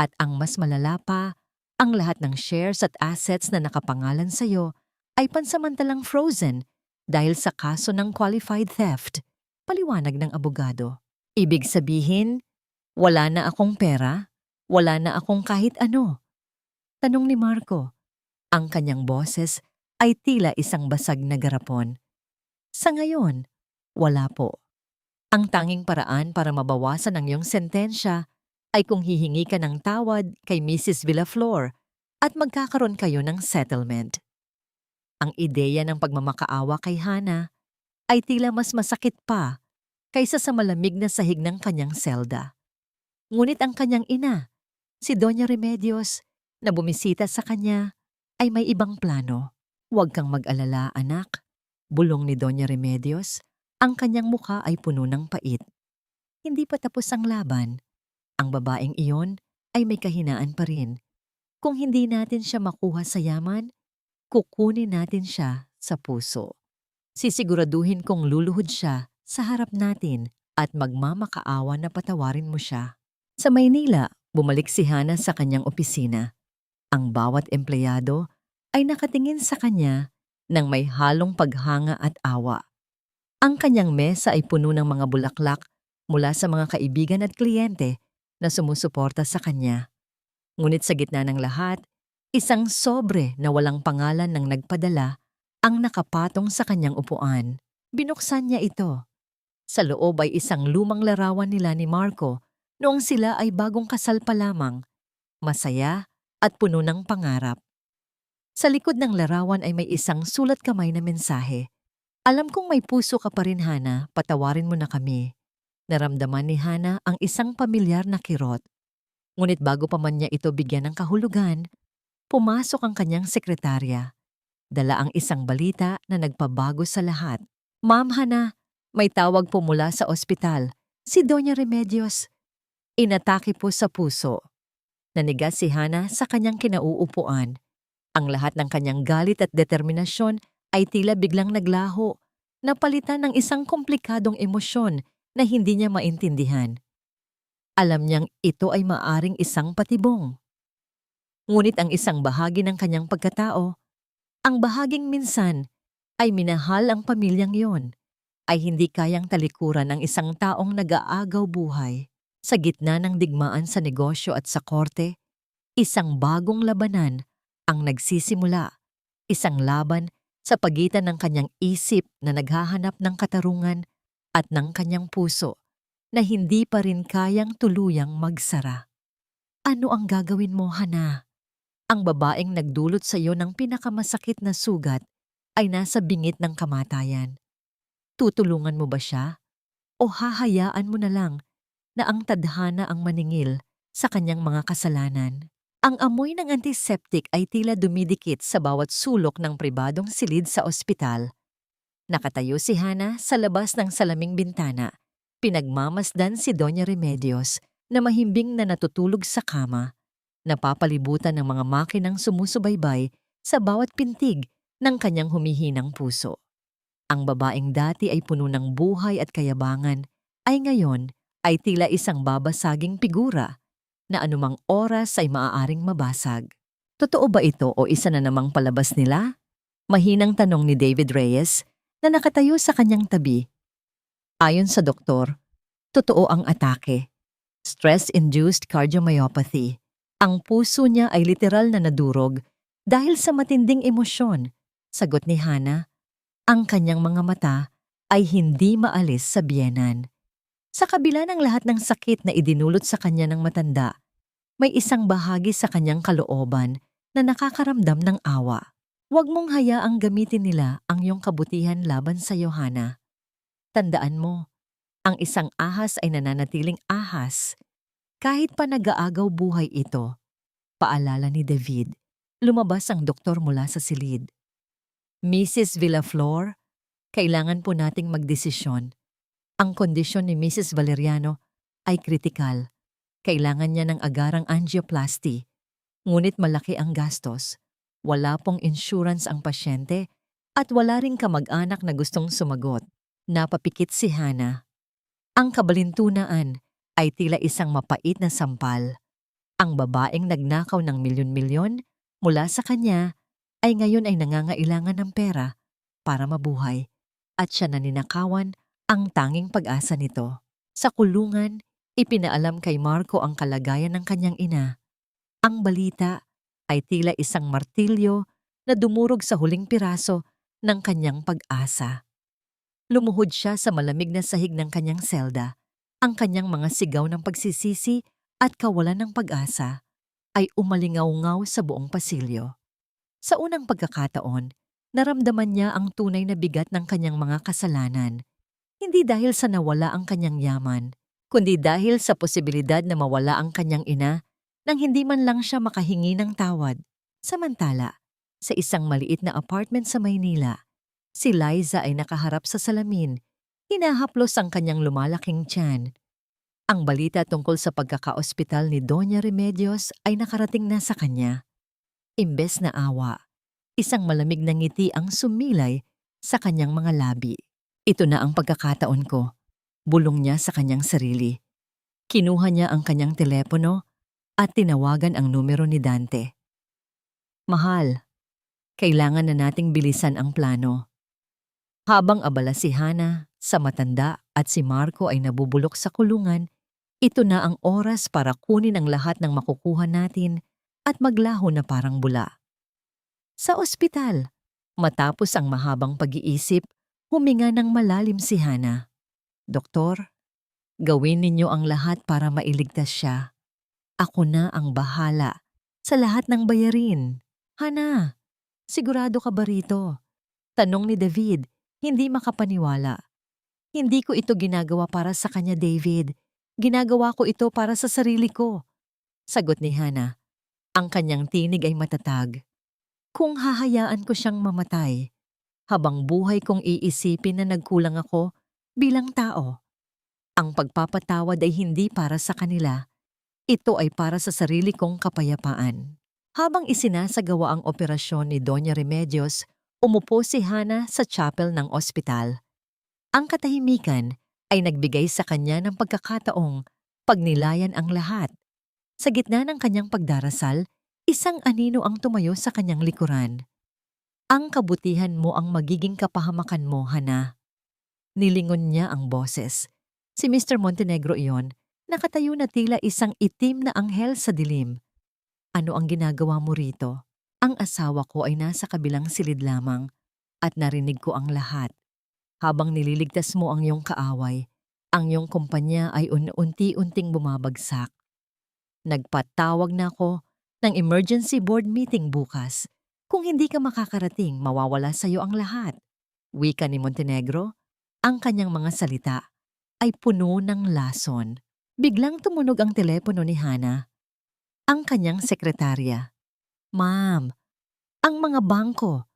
At ang mas malala pa, ang lahat ng shares at assets na nakapangalan sa iyo ay pansamantalang frozen dahil sa kaso ng qualified theft, paliwanag ng abogado. Ibig sabihin, wala na akong pera, wala na akong kahit ano. Tanong ni Marco. Ang kanyang boses ay tila isang basag na garapon. Sa ngayon, wala po. Ang tanging paraan para mabawasan ang iyong sentensya ay kung hihingi ka ng tawad kay Mrs. Villaflor at magkakaroon kayo ng settlement. Ang ideya ng pagmamakaawa kay Hana ay tila mas masakit pa kaysa sa malamig na sahig ng kanyang selda. Ngunit ang kanyang ina, si Doña Remedios, na bumisita sa kanya, ay may ibang plano. Huwag kang mag-alala, anak. Bulong ni Doña Remedios, ang kanyang mukha ay puno ng pait. Hindi pa tapos ang laban. Ang babaeng iyon ay may kahinaan pa rin. Kung hindi natin siya makuha sa yaman, kukunin natin siya sa puso. Sisiguraduhin kong luluhod siya sa harap natin at magmamakaawa na patawarin mo siya. Sa Maynila, bumalik si Hana sa kanyang opisina. Ang bawat empleyado ay nakatingin sa kanya ng may halong paghanga at awa. Ang kanyang mesa ay puno ng mga bulaklak mula sa mga kaibigan at kliyente na sumusuporta sa kanya. Ngunit sa gitna ng lahat, isang sobre na walang pangalan ng nagpadala ang nakapatong sa kanyang upuan. Binuksan niya ito. Sa loob ay isang lumang larawan nila ni Marco noong sila ay bagong kasal pa lamang, masaya at puno ng pangarap. Sa likod ng larawan ay may isang sulat kamay na mensahe. Alam kong may puso ka pa rin, Hana, patawarin mo na kami. Naramdaman ni Hana ang isang pamilyar na kirot. Ngunit bago pa man niya ito bigyan ng kahulugan, pumasok ang kanyang sekretarya. Dala ang isang balita na nagpabago sa lahat. Ma'am Hana, may tawag po mula sa ospital. Si Doña Remedios. Inatake po sa puso. Nanigas si Hana sa kanyang kinauupuan. Ang lahat ng kanyang galit at determinasyon ay tila biglang naglaho, napalitan ng isang komplikadong emosyon na hindi niya maintindihan. Alam niyang ito ay maaring isang patibong. Ngunit ang isang bahagi ng kanyang pagkatao, ang bahaging minsan ay minahal ang pamilyang yon, ay hindi kayang talikuran ang isang taong nag-aagaw buhay. Sa gitna ng digmaan sa negosyo at sa korte, isang bagong labanan ang nagsisimula, isang laban sa pagitan ng kanyang isip na naghahanap ng katarungan at ng kanyang puso na hindi pa rin kayang tuluyang magsara. Ano ang gagawin mo, Hana? Ang babaeng nagdulot sa iyo ng pinakamasakit na sugat ay nasa bingit ng kamatayan. Tutulungan mo ba siya? O hahayaan mo na lang na ang tadhana ang maningil sa kanyang mga kasalanan? Ang amoy ng antiseptic ay tila dumidikit sa bawat sulok ng pribadong silid sa ospital. Nakatayo si Hana sa labas ng salaming bintana. Pinagmamasdan si Doña Remedios na mahimbing na natutulog sa kama. Napapalibutan ng mga makinang sumusubaybay sa bawat pintig ng kanyang humihinang puso. Ang babaeng dati ay puno ng buhay at kayabangan ay ngayon ay tila isang babasaging figura na anumang oras ay maaaring mabasag. Totoo ba ito o isa na namang palabas nila? Mahinang tanong ni David Reyes na nakatayo sa kanyang tabi. Ayon sa doktor, totoo ang atake. Stress-induced cardiomyopathy. Ang puso niya ay literal na nadurog dahil sa matinding emosyon. Sagot ni Hana, ang kanyang mga mata ay hindi maalis sa biyenan. Sa kabila ng lahat ng sakit na idinulot sa kanya ng matanda, may isang bahagi sa kanyang kalooban na nakakaramdam ng awa. Huwag mong hayaang gamitin nila ang iyong kabutihan laban sa Hana. Tandaan mo, ang isang ahas ay nananatiling ahas kahit pa nag-aagaw buhay ito. Paalala ni David. Lumabas ang doktor mula sa silid. Mrs. Villaflor, kailangan po nating magdesisyon. Ang kondisyon ni Mrs. Valeriano ay kritikal. Kailangan niya ng agarang angioplasty. Ngunit malaki ang gastos. Wala pong insurance ang pasyente at wala ring kamag-anak na gustong sumagot. Napapikit si Hana. Ang kabalintunaan ay tila isang mapait na sampal. Ang babaeng nagnakaw ng milyon-milyon mula sa kanya ay ngayon ay nangangailangan ng pera para mabuhay at siya na ninakawan ang tanging pag-asa nito. Sa kulungan, ipinaalam kay Marco ang kalagayan ng kanyang ina. Ang balita ay tila isang martilyo na dumurog sa huling piraso ng kanyang pag-asa. Lumuhod siya sa malamig na sahig ng kanyang selda. Ang kanyang mga sigaw ng pagsisisi at kawalan ng pag-asa ay umalingaw-ngaw sa buong pasilyo. Sa unang pagkakataon, naramdaman niya ang tunay na bigat ng kanyang mga kasalanan. Hindi dahil sa nawala ang kanyang yaman, kundi dahil sa posibilidad na mawala ang kanyang ina nang hindi man lang siya makahingi ng tawad. Samantala, sa isang maliit na apartment sa Maynila, si Liza ay nakaharap sa salamin. Hinahaplos ang kanyang lumalaking tiyan. Ang balita tungkol sa pagkakaospital ni Doña Remedios ay nakarating na sa kanya. Imbes na awa, isang malamig na ngiti ang sumilay sa kanyang mga labi. Ito na ang pagkakataon ko, bulong niya sa kanyang sarili. Kinuha niya ang kanyang telepono at tinawagan ang numero ni Dante. Mahal, kailangan na nating bilisan ang plano. Habang abala si Hana, sa matanda at si Marco ay nabubulok sa kulungan, ito na ang oras para kunin ang lahat ng makukuha natin at maglaho na parang bula. Sa ospital, matapos ang mahabang pag-iisip, huminga ng malalim si Hana. Doktor, Gawin ninyo ang lahat para mailigtas siya. Ako na ang bahala sa lahat ng bayarin. Hana, sigurado ka ba rito? Tanong ni David, hindi makapaniwala. Hindi ko ito ginagawa para sa kanya, David. Ginagawa ko ito para sa sarili ko. Sagot ni Hana. Ang kanyang tinig ay matatag. Kung hahayaan ko siyang mamatay, habang buhay kong iisipin na nagkulang ako bilang tao. Ang pagpapatawad ay hindi para sa kanila. Ito ay para sa sarili kong kapayapaan. Habang isinasagawa ang operasyon ni Doña Remedios, umupo si Hana sa chapel ng ospital. Ang katahimikan ay nagbigay sa kanya ng pagkakataong pagnilayan ang lahat. Sa gitna ng kanyang pagdarasal, isang anino ang tumayo sa kanyang likuran. Ang kabutihan mo ang magiging kapahamakan mo, Hana. Nilingon niya ang boses. Si Mr. Montenegro iyon, nakatayo na tila isang itim na anghel sa dilim. Ano ang ginagawa mo rito? Ang asawa ko ay nasa kabilang silid lamang at narinig ko ang lahat. Habang nililigtas mo ang iyong kaaway, ang iyong kumpanya ay unti-unting bumabagsak. Nagpatawag na ako ng emergency board meeting bukas. Kung hindi ka makakarating, mawawala sa iyo ang lahat. Wika ni Montenegro, ang kanyang mga salita ay puno ng lason. Biglang tumunog ang telepono ni Hana. Ang kanyang sekretarya. Ma'am, ang mga bangko.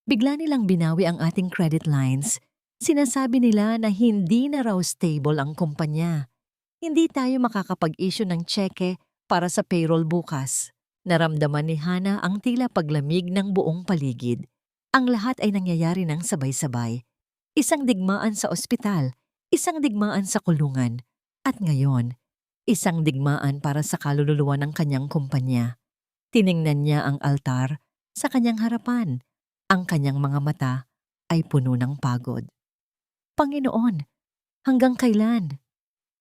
Bigla nilang binawi ang ating credit lines. Sinasabi nila na hindi na raw stable ang kumpanya. Hindi tayo makakapag-issue ng tseke para sa payroll bukas. Naramdaman ni Hana ang tila paglamig ng buong paligid. Ang lahat ay nangyayari ng sabay-sabay. Isang digmaan sa ospital, isang digmaan sa kulungan, at ngayon, isang digmaan para sa kaluluwa ng kanyang kumpanya. Tiningnan niya ang altar sa kanyang harapan. Ang kanyang mga mata ay puno ng pagod. Panginoon, hanggang kailan?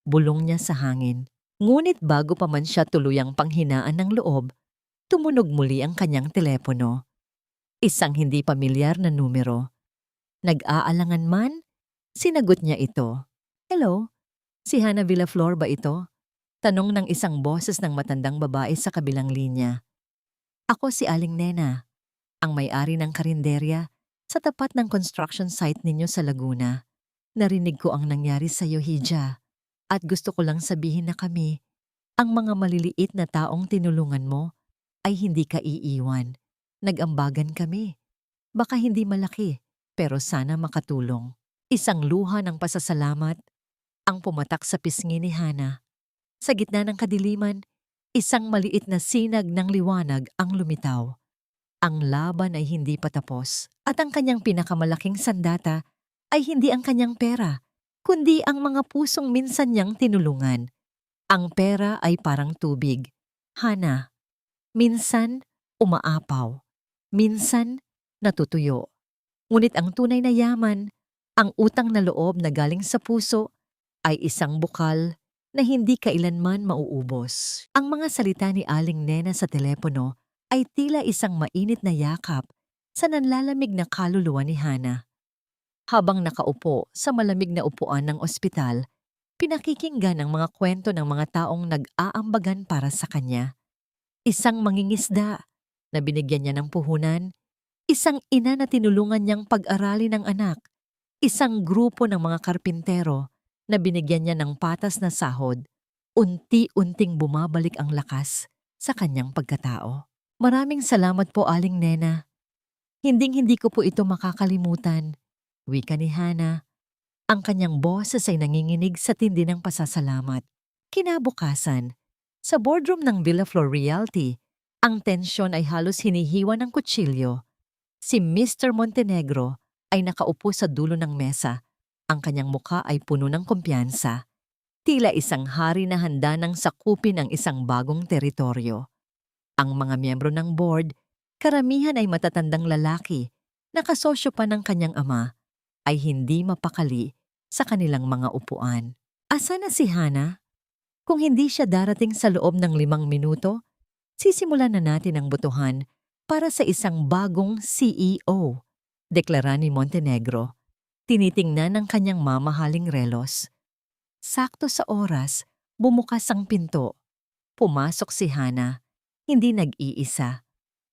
Bulong niya sa hangin. Ngunit bago pa man siya tuluyang panghinaan ng loob, tumunog muli ang kanyang telepono. Isang hindi pamilyar na numero. Nag-aalangan man, sinagot niya ito. Hello, si Hana Villaflor ba ito? Tanong ng isang boses ng matandang babae sa kabilang linya. Ako si Aling Nena, ang may-ari ng karinderya sa tapat ng construction site ninyo sa Laguna. Narinig ko ang nangyari sa iyo, Hija, at gusto ko lang sabihin na kami, ang mga maliliit na taong tinulungan mo, ay hindi ka iiwan. Nag-ambagan kami. Baka hindi malaki, pero sana makatulong. Isang luha ng pasasalamat ang pumatak sa pisngi ni Hana. Sa gitna ng kadiliman, isang maliit na sinag ng liwanag ang lumitaw. Ang laban ay hindi pa tapos at ang kanyang pinakamalaking sandata ay hindi ang kanyang pera, kundi ang mga pusong minsan niyang tinulungan. Ang pera ay parang tubig. Hana, minsan umaapaw, minsan natutuyo. Ngunit ang tunay na yaman, ang utang na loob na galing sa puso, ay isang bukal na hindi kailanman mauubos. Ang mga salita ni Aling Nena sa telepono ay tila isang mainit na yakap sa nanlalamig na kaluluwa ni Hana. Habang nakaupo sa malamig na upuan ng ospital, pinakikinggan ang mga kwento ng mga taong nag-aambagan para sa kanya. Isang mangingisda na binigyan niya ng puhunan, isang ina na tinulungan niyang pag-aralin ng anak, isang grupo ng mga karpintero na binigyan niya ng patas na sahod, unti-unting bumabalik ang lakas sa kanyang pagkatao. Maraming salamat po, Aling Nena. Hinding-hindi ko po ito makakalimutan. Wika ni Hana. Ang kanyang boses ay nanginginig sa tindi ng pasasalamat. Kinabukasan, sa boardroom ng Villaflor Realty, ang tensyon ay halos hinihiwa ng kutsilyo. Si Mr. Montenegro ay nakaupo sa dulo ng mesa. Ang kanyang muka ay puno ng kumpiyansa. Tila isang hari na handa ng sakupin ang isang bagong teritoryo. Ang mga miyembro ng board, karamihan ay matatandang lalaki, nakasosyo pa ng kanyang ama, ay hindi mapakali sa kanilang mga upuan. Asa na si Hana? Kung hindi siya darating sa loob ng 5 minuto, sisimulan na natin ang botohan para sa isang bagong CEO, deklara ni Montenegro. Tinitingnan ng kanyang mamahaling relos. Sakto sa oras, bumukas ang pinto. Pumasok si Hana, hindi nag-iisa.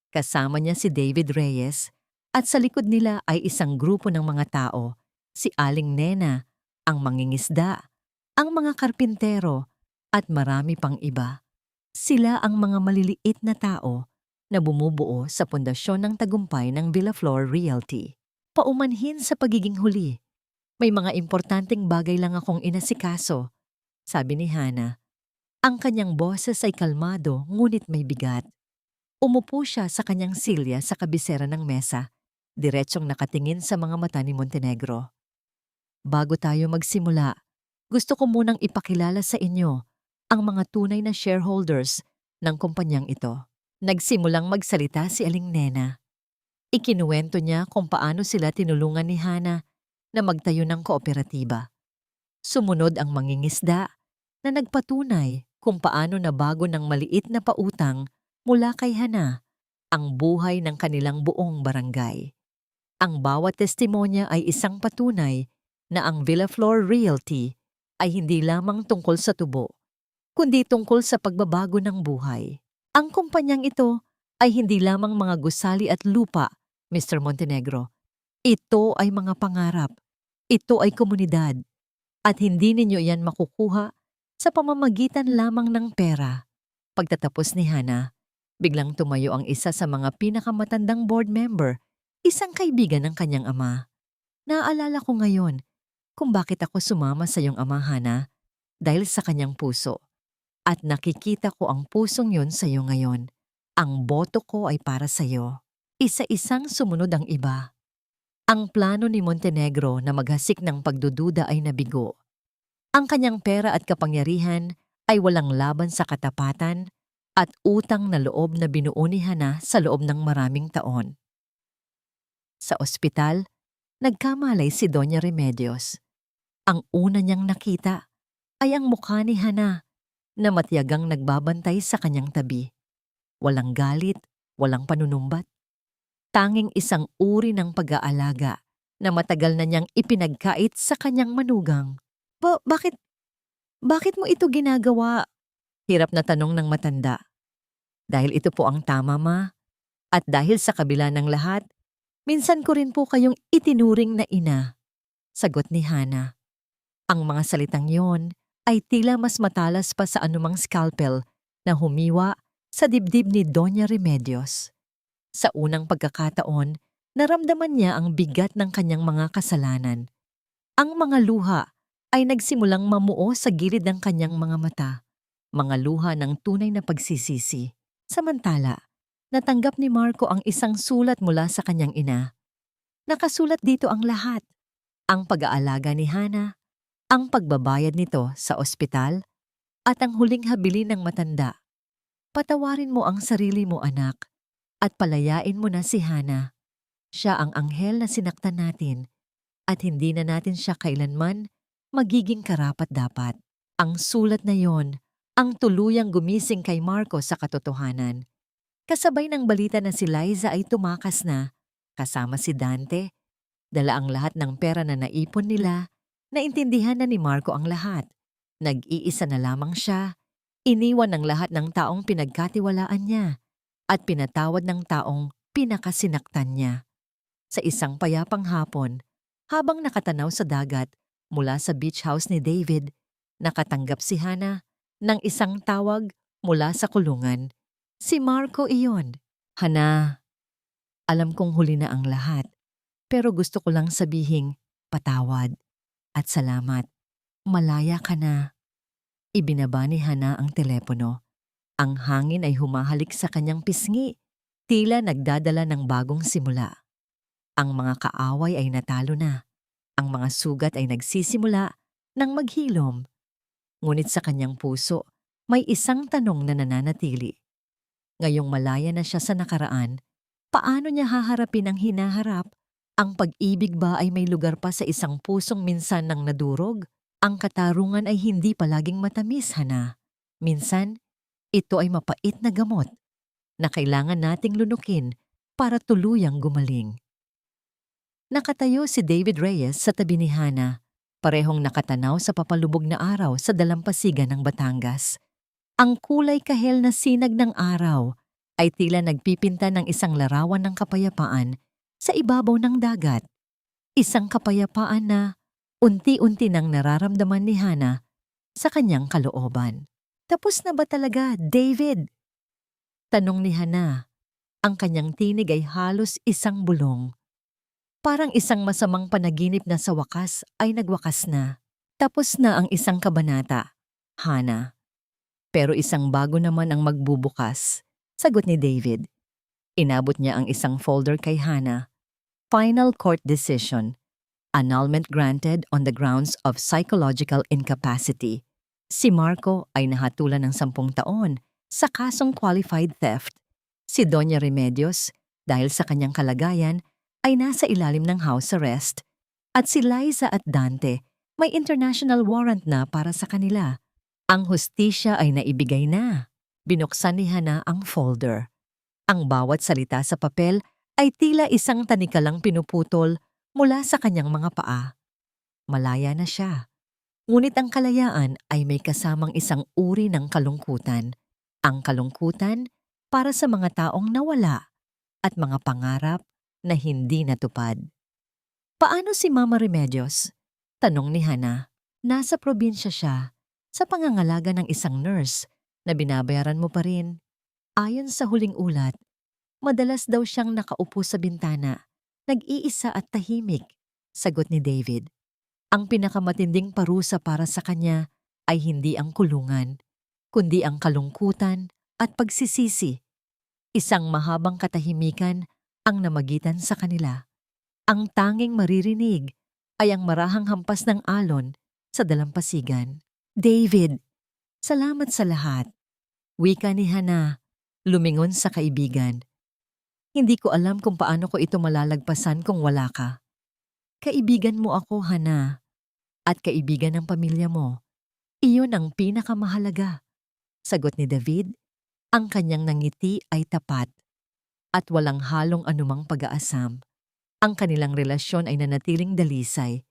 Kasama niya si David Reyes at sa likod nila ay isang grupo ng mga tao, si Aling Nena, ang mangingisda, ang mga karpintero at marami pang iba. Sila ang mga maliliit na tao na bumubuo sa pundasyon ng tagumpay ng Villaflor Realty. Paumanhin sa pagiging huli, may mga importanteng bagay lang akong inasikaso, sabi ni Hana. Ang kanyang boses ay kalmado ngunit may bigat. Umupo siya sa kanyang silya sa kabisera ng mesa, diretsyong nakatingin sa mga mata ni Montenegro. Bago tayo magsimula, gusto ko munang ipakilala sa inyo ang mga tunay na shareholders ng kumpanyang ito. Nagsimulang magsalita si Aling Nena. Ikinuwento niya kung paano sila tinulungan ni Hana na magtayo ng kooperatiba. Sumunod ang mangingisda na nagpatunay kung paano nabago ng maliit na pautang mula kay Hana ang buhay ng kanilang buong barangay. Ang bawat testimonya ay isang patunay na ang Villaflor Realty ay hindi lamang tungkol sa tubo, kundi tungkol sa pagbabago ng buhay. Ang kumpanyang ito ay hindi lamang mga gusali at lupa, Mr. Montenegro. Ito ay mga pangarap. Ito ay komunidad. At hindi ninyo yan makukuha sa pamamagitan lamang ng pera. Pagtatapos ni Hana, biglang tumayo ang isa sa mga pinakamatandang board member, isang kaibigan ng kanyang ama. Naaalala ko ngayon kung bakit ako sumama sa iyong ama, Hana, dahil sa kanyang puso. At nakikita ko ang pusong yun sa iyo ngayon. Ang boto ko ay para sa iyo. Isa-isang sumunod ang iba. Ang plano ni Montenegro na maghasik ng pagdududa ay nabigo. Ang kanyang pera at kapangyarihan ay walang laban sa katapatan at utang na loob na binuo ni Hana sa loob ng maraming taon. Sa ospital, nagkamalay si Doña Remedios. Ang una niyang nakita ay ang mukha ni Hana na matiyagang nagbabantay sa kanyang tabi. Walang galit, walang panunumbat. Tanging isang uri ng pag-aalaga na matagal na niyang ipinagkait sa kanyang manugang. Bakit mo ito ginagawa? Hirap na tanong ng matanda. Dahil ito po ang tama, ma. At dahil sa kabila ng lahat, minsan ko rin po kayong itinuring na ina. Sagot ni Hana. Ang mga salitang yon ay tila mas matalas pa sa anumang scalpel na humiwa sa dibdib ni Doña Remedios. Sa unang pagkakataon, naramdaman niya ang bigat ng kanyang mga kasalanan. Ang mga luha ay nagsimulang mamuo sa gilid ng kanyang mga mata, mga luha ng tunay na pagsisisi. Samantala, natanggap ni Marco ang isang sulat mula sa kanyang ina. Nakasulat dito ang lahat, ang pag-aalaga ni Hana, ang pagbabayad nito sa ospital, at ang huling habilin ng matanda. Patawarin mo ang sarili mo, anak, at palayain mo na si Hana. Siya ang anghel na sinaktan natin, at hindi na natin siya kailanman magiging karapat-dapat. Ang sulat na yon ang tuluyang gumising kay Marco sa katotohanan. Kasabay ng balita na si Liza ay tumakas na, kasama si Dante, dala ang lahat ng pera na naipon nila. Naintindihan na ni Marco ang lahat. Nag-iisa na lamang siya. Iniwan ng lahat ng taong pinagkatiwalaan niya at pinatawad ng taong pinakasinaktan niya. Sa isang payapang hapon, habang nakatanaw sa dagat mula sa beach house ni David, nakatanggap si Hana ng isang tawag mula sa kulungan. Si Marco iyon. Hana, alam kong huli na ang lahat, pero gusto ko lang sabihing patawad. At salamat. Malaya ka na. Ibinaba ni Hana ang telepono. Ang hangin ay humahalik sa kanyang pisngi, tila nagdadala ng bagong simula. Ang mga kaaway ay natalo na. Ang mga sugat ay nagsisimula ng maghilom. Ngunit sa kanyang puso, may isang tanong na nananatili. Ngayong malaya na siya sa nakaraan, paano niya haharapin ang hinaharap? Ang pag-ibig ba ay may lugar pa sa isang pusong minsan nang nadurog? Ang katarungan ay hindi palaging matamis, Hana. Minsan, ito ay mapait na gamot na kailangan nating lunukin para tuluyang gumaling. Nakatayo si David Reyes sa tabi ni Hana, Parehong nakatanaw sa papalubog na araw sa dalampasigan ng Batangas. Ang kulay kahel na sinag ng araw ay tila nagpipinta ng isang larawan ng kapayapaan sa ibabaw ng dagat. Isang kapayapaan na unti-unti nang nararamdaman ni Hana sa kanyang kalooban. Tapos na ba talaga, David? Tanong ni Hana. Ang kanyang tinig ay halos isang bulong. Parang isang masamang panaginip na sa wakas ay nagwakas na. Tapos na ang isang kabanata, Hana. Pero isang bago naman ang magbubukas, sagot ni David. Inabot niya ang isang folder kay Hana. Final court decision. Annulment granted on the grounds of psychological incapacity. Si Marco ay nahatulan ng 10 taon sa kasong qualified theft. Si Doña Remedios, dahil sa kanyang kalagayan, ay nasa ilalim ng house arrest. At si Liza at Dante, may international warrant na para sa kanila. Ang hustisya ay naibigay na. Binuksan ni Hana ang folder. Ang bawat salita sa papel ay tila isang tanikalang pinuputol mula sa kanyang mga paa. Malaya na siya. Ngunit ang kalayaan ay may kasamang isang uri ng kalungkutan. Ang kalungkutan para sa mga taong nawala at mga pangarap na hindi natupad. Paano si Mama Remedios? Tanong ni Hana. Nasa probinsya siya, sa pangangalaga ng isang nurse na binabayaran mo pa rin. Ayon sa huling ulat, madalas daw siyang nakaupo sa bintana, nag-iisa at tahimik, sagot ni David. Ang pinakamatinding parusa para sa kanya ay hindi ang kulungan, kundi ang kalungkutan at pagsisisi. Isang mahabang katahimikan ang namagitan sa kanila. Ang tanging maririnig ay ang marahang hampas ng alon sa dalampasigan. David, salamat sa lahat. Wika ni Hana, lumingon sa kaibigan. Hindi ko alam kung paano ko ito malalagpasan kung wala ka. Kaibigan mo ako, Hana, at kaibigan ng pamilya mo. Iyon ang pinakamahalaga. Sagot ni David, ang kanyang nangiti ay tapat at walang halong anumang pag-aasam. Ang kanilang relasyon ay nanatiling dalisay,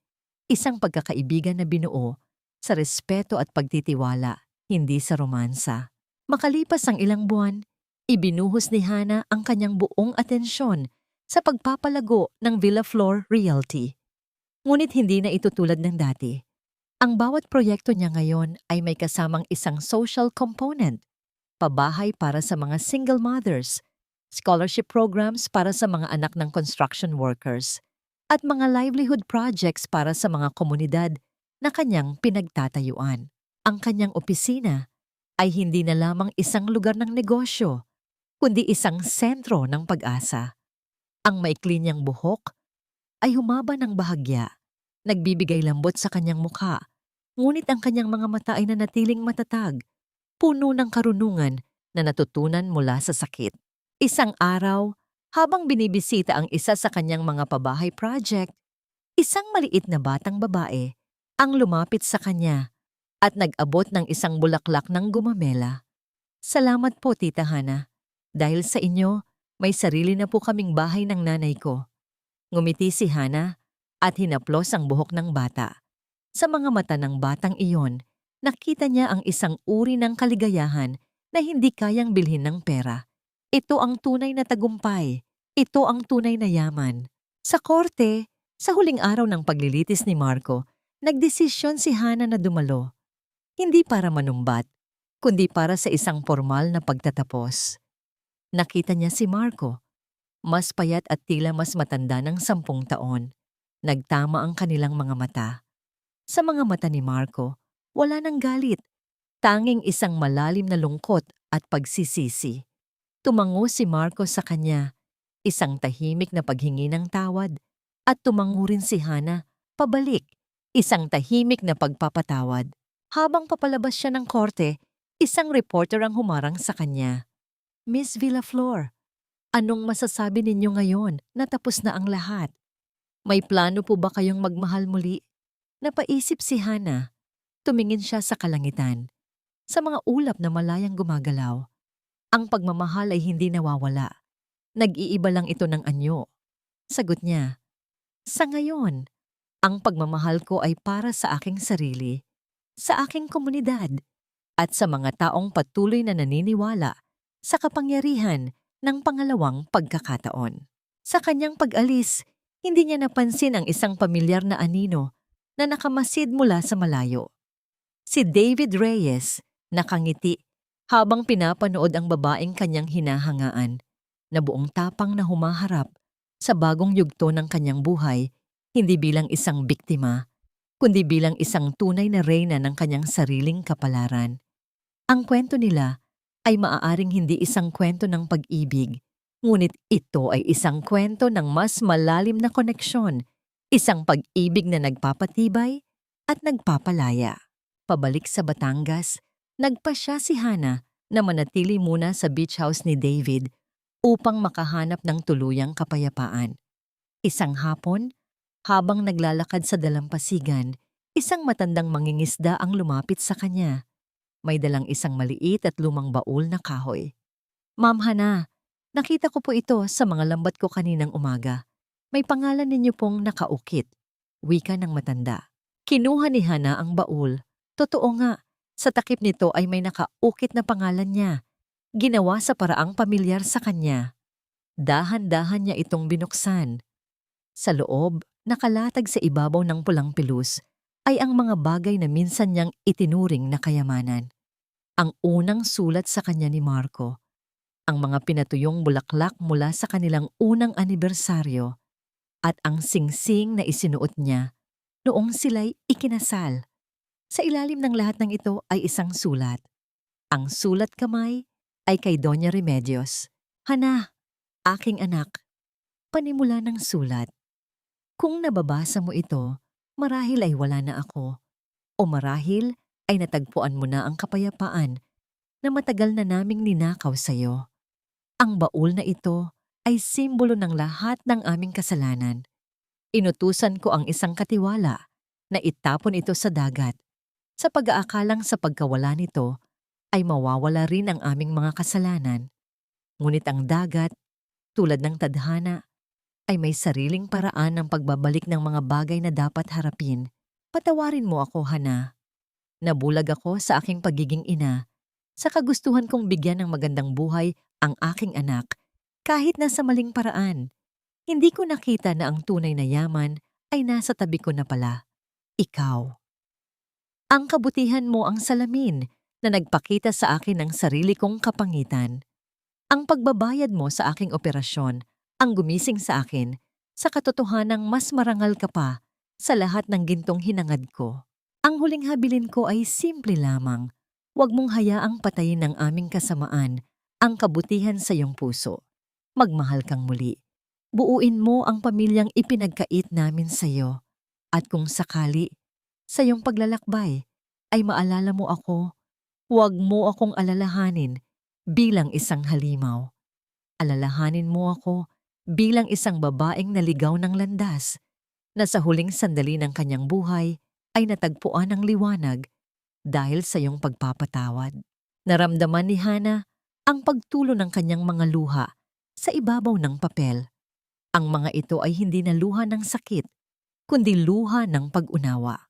isang pagkakaibigan na binuo sa respeto at pagtitiwala, hindi sa romansa. Makalipas ang ilang buwan, ibinuhos ni Hana ang kanyang buong atensyon sa pagpapalago ng Villa Flor Realty. Ngunit hindi na ito tulad ng dati. Ang bawat proyekto niya ngayon ay may kasamang isang social component, pabahay para sa mga single mothers, scholarship programs para sa mga anak ng construction workers, at mga livelihood projects para sa mga komunidad na kanyang pinagtatayuan. Ang kanyang opisina ay hindi na lamang isang lugar ng negosyo, kundi isang sentro ng pag-asa. Ang maikli niyang buhok ay humaba ng bahagya, nagbibigay lambot sa kanyang mukha, ngunit ang kanyang mga mata ay nanatiling matatag, puno ng karunungan na natutunan mula sa sakit. Isang araw, habang binibisita ang isa sa kanyang mga pabahay project, isang maliit na batang babae ang lumapit sa kanya at nag-abot ng isang bulaklak ng gumamela. Salamat po, Tita Hana. Dahil sa inyo, may sarili na po kaming bahay ng nanay ko. Ngumiti si Hana at hinaplos ang buhok ng bata. Sa mga mata ng batang iyon, nakita niya ang isang uri ng kaligayahan na hindi kayang bilhin ng pera. Ito ang tunay na tagumpay. Ito ang tunay na yaman. Sa korte, sa huling araw ng paglilitis ni Marco, nagdesisyon si Hana na dumalo. Hindi para manumbat, kundi para sa isang formal na pagtatapos. Nakita niya si Marco. Mas payat at tila mas matanda ng 10 taon. Nagtama ang kanilang mga mata. Sa mga mata ni Marco, wala nang galit. Tanging isang malalim na lungkot at pagsisisi. Tumango si Marco sa kanya, isang tahimik na paghingi ng tawad, at tumango rin si Hana, pabalik, isang tahimik na pagpapatawad. Habang papalabas siya ng korte, isang reporter ang humarang sa kanya. Miss Villaflor, anong masasabi ninyo ngayon na tapos na ang lahat? May plano po ba kayong magmahal muli? Napaisip si Hana. Tumingin siya sa kalangitan, sa mga ulap na malayang gumagalaw. Ang pagmamahal ay hindi nawawala. Nag-iiba lang ito ng anyo. Sagot niya, sa ngayon, Ang pagmamahal ko ay para sa aking sarili, sa aking komunidad, at sa mga taong patuloy na naniniwala sa kapangyarihan ng pangalawang pagkakataon. Sa kanyang pag-alis, hindi niya napansin ang isang pamilyar na anino na nakamasid mula sa malayo. Si David Reyes, nakangiti habang pinapanood ang babaeng kanyang hinahangaan, na buong tapang na humaharap sa bagong yugto ng kanyang buhay, hindi bilang isang biktima, kundi bilang isang tunay na reyna ng kanyang sariling kapalaran. Ang kwento nila ay maaaring hindi isang kwento ng pag-ibig, ngunit ito ay isang kwento ng mas malalim na koneksyon, isang pag-ibig na nagpapatibay at nagpapalaya. Pabalik sa Batangas, nagpasya si Hana na manatili muna sa beach house ni David upang makahanap ng tuluyang kapayapaan. Isang hapon, habang naglalakad sa dalampasigan, isang matandang mangingisda ang lumapit sa kanya. May dalang isang maliit at lumang baul na kahoy. "Ma'am Hana, nakita ko po ito sa mga lambat ko kaninang umaga. May pangalan ninyo pong nakaukit," wika ng matanda. Kinuha ni Hana ang baul. Totoo nga, sa takip nito ay may nakaukit na pangalan niya, ginawa sa paraang pamilyar sa kanya. Dahan-dahan niya itong binuksan. Sa loob, nakalatag sa ibabaw ng pulang pilus, ay ang mga bagay na minsan niyang itinuring na kayamanan. Ang unang sulat sa kanya ni Marco, ang mga pinatuyong bulaklak mula sa kanilang unang anibersaryo, at ang singsing na isinuot niya noong sila'y ikinasal. Sa ilalim ng lahat ng ito ay isang sulat. Ang sulat kamay ay kay Doña Remedios. "Hana, aking anak." Panimula ng sulat. "Kung nababasa mo ito, marahil ay wala na ako. O marahil ay natagpuan mo na ang kapayapaan na matagal na naming ninakaw sa iyo. Ang baul na ito ay simbolo ng lahat ng aming kasalanan. Inutusan ko ang isang katiwala na itapon ito sa dagat, sa pag-aakalang sa pagkawala nito ay mawawala rin ang aming mga kasalanan. Ngunit ang dagat, tulad ng tadhana, ay may sariling paraan ng pagbabalik ng mga bagay na dapat harapin. Patawarin mo ako, Hana. Nabulag ako sa aking pagiging ina, sa kagustuhan kong bigyan ng magandang buhay ang aking anak, kahit nasa maling paraan. Hindi ko nakita na ang tunay na yaman ay nasa tabi ko na pala. Ikaw. Ang kabutihan mo ang salamin na nagpakita sa akin ng sarili kong kapangitan. Ang pagbabayad mo sa aking operasyon ang gumising sa akin sa katotohanang mas marangal ka pa sa lahat ng gintong hinangad ko. Ang huling habilin ko ay simple lamang. Huwag mong hayaang patayin ng aming kasamaan ang kabutihan sa iyong puso. Magmahal kang muli. Buuin mo ang pamilyang ipinagkait namin sa iyo. At kung sakali, sa iyong paglalakbay, ay maalala mo ako, huwag mo akong alalahanin bilang isang halimaw. Alalahanin mo ako bilang isang babaeng naligaw ng landas, na sa huling sandali ng kanyang buhay ay natagpuan ng liwanag dahil sa iyong pagpapatawad. Naramdaman ni Hana ang pagtulo ng kanyang mga luha sa ibabaw ng papel. Ang mga ito ay hindi na luha ng sakit, kundi luha ng pag-unawa.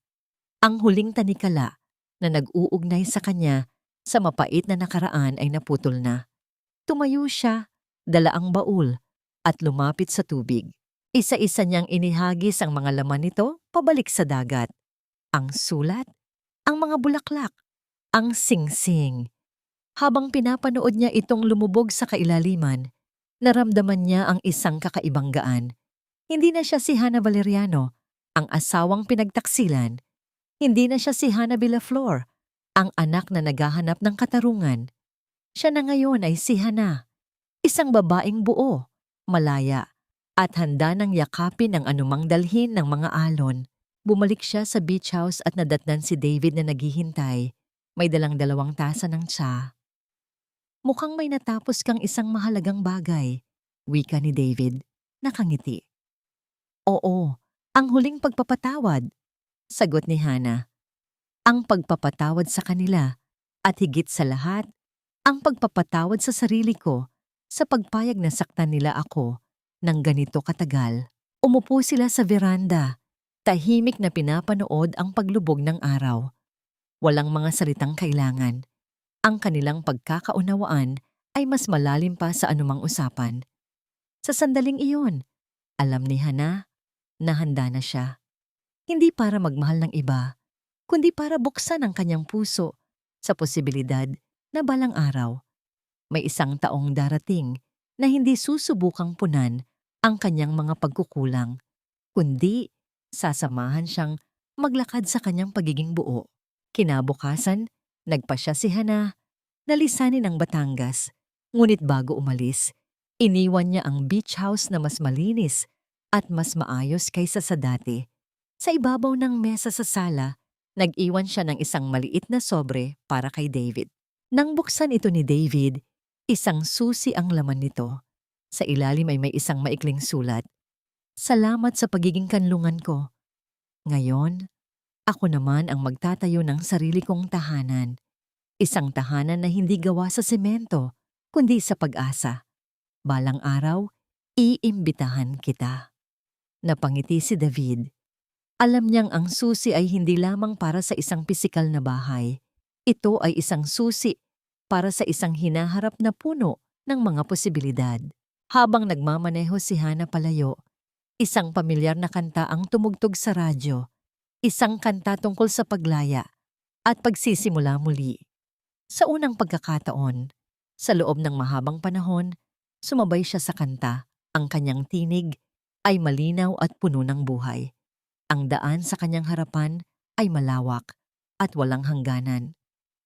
Ang huling tanikala na nag-uugnay sa kanya sa mapait na nakaraan ay naputol na. Tumayo siya, dala ang baul, at lumapit sa tubig. Isa-isa niyang inihagis ang mga laman nito pabalik sa dagat. Ang sulat, ang mga bulaklak, ang singsing. Habang pinapanood niya itong lumubog sa kailaliman, naramdaman niya ang isang kakaibang gaan. Hindi na siya si Hana Valeriano, ang asawang pinagtaksilan. Hindi na siya si Hana Villaflor, ang anak na naghahanap ng katarungan. Siya na ngayon ay si Hana, isang babaeng buo, malaya, at handa ng yakapin ang anumang dalhin ng mga alon. Bumalik siya sa beach house at nadatnan si David na naghihintay. May dalang 2 tasa ng tsa. "Mukhang may natapos kang isang mahalagang bagay," wika ni David, nakangiti. "Oo, ang huling pagpapatawad," sagot ni Hana. Ang pagpapatawad sa kanila at higit sa lahat, ang pagpapatawad sa sarili ko sa pagpayag na saktan nila ako ng ganito katagal. Umupo sila sa veranda, Tahimik na pinapanood ang paglubog ng araw. Walang mga salitang kailangan. Ang kanilang pagkakaunawaan ay mas malalim pa sa anumang usapan. Sa sandaling iyon, alam ni Hana na handa na siya. Hindi para magmahal ng iba, kundi para buksan ang kanyang puso sa posibilidad na balang araw may isang taong darating na hindi susubukang punan ang kanyang mga pagkukulang, kundi sasamahan siyang maglakad sa kanyang pagiging buo. Kinabukasan, nagpasya si Hana na lisanin ang Batangas, ngunit bago umalis, iniwan niya ang beach house na mas malinis at mas maayos kaysa sa dati. Sa ibabaw ng mesa sa sala, nag-iwan siya ng isang maliit na sobre para kay David. Nang buksan ito ni David, isang susi ang laman nito. Sa ilalim ay may isang maikling sulat. Salamat sa pagiging kanlungan ko. Ngayon, ako naman ang magtatayo ng sarili kong tahanan. Isang tahanan na hindi gawa sa semento, kundi sa pag-asa. Balang araw, iimbitahan kita. Napangiti si David. Alam niyang ang susi ay hindi lamang para sa isang pisikal na bahay. Ito ay isang susi para sa isang hinaharap na puno ng mga posibilidad. Habang nagmamaneho si Hana palayo, isang pamilyar na kanta ang tumugtog sa radyo. Isang kanta tungkol sa paglaya at pagsisimula muli. Sa unang pagkakataon, sa loob ng mahabang panahon, sumabay siya sa kanta. Ang kanyang tinig ay malinaw at puno ng buhay. Ang daan sa kanyang harapan ay malawak at walang hangganan.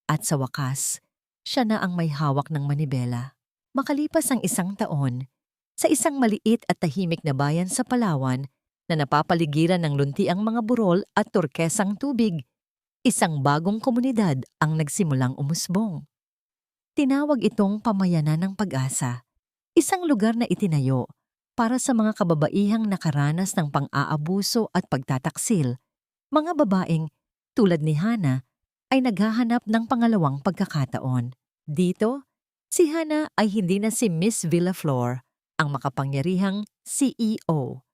At sa wakas, siya na ang may hawak ng manibela. Makalipas ang isang taon, sa isang maliit at tahimik na bayan sa Palawan na napapaligiran ng luntiang mga burol at turkesang tubig, isang bagong komunidad ang nagsimulang umusbong. Tinawag itong Pamayanan ng Pag-asa, isang lugar na itinayo para sa mga kababaihang nakaranas ng pang-aabuso at pagtataksil, mga babaeng tulad ni Hana ay naghahanap ng pangalawang pagkakataon. Dito, si Hana ay hindi na si Miss Villaflor, ang makapangyarihang CEO.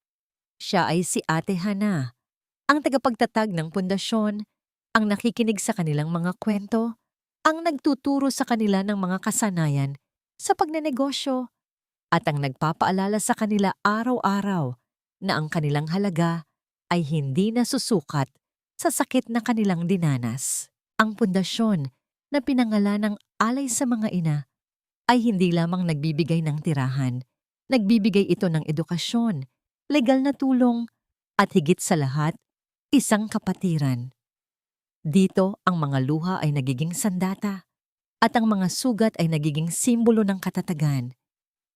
Siya ay si Ate Hana, ang tagapagtatag ng pundasyon, ang nakikinig sa kanilang mga kwento, ang nagtuturo sa kanila ng mga kasanayan sa pagnenegosyo, at ang nagpapaalala sa kanila araw-araw na ang kanilang halaga ay hindi nasusukat sa sakit na kanilang dinanas. Ang pundasyon na pinangalan ng Alay sa Mga Ina ay hindi lamang nagbibigay ng tirahan, nagbibigay ito ng edukasyon, legal na tulong, at higit sa lahat, isang kapatiran. Dito ang mga luha ay nagiging sandata at ang mga sugat ay nagiging simbolo ng katatagan.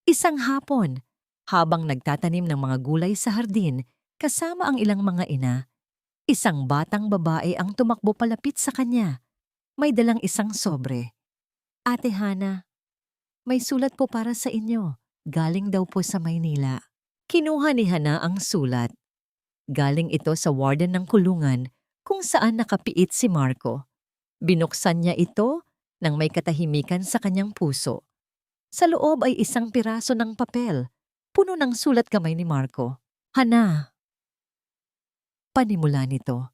Isang hapon, habang nagtatanim ng mga gulay sa hardin kasama ang ilang mga ina, isang batang babae ang tumakbo palapit sa kanya. May dalang isang sobre. Ate Hana, may sulat po para sa inyo. Galing daw po sa Maynila. Kinuha ni Hana ang sulat. Galing ito sa warden ng kulungan kung saan nakapiit si Marco. Binuksan niya ito nang may katahimikan sa kanyang puso. Sa loob ay isang piraso ng papel, puno ng sulat kamay ni Marco. Hana. Panimula nito.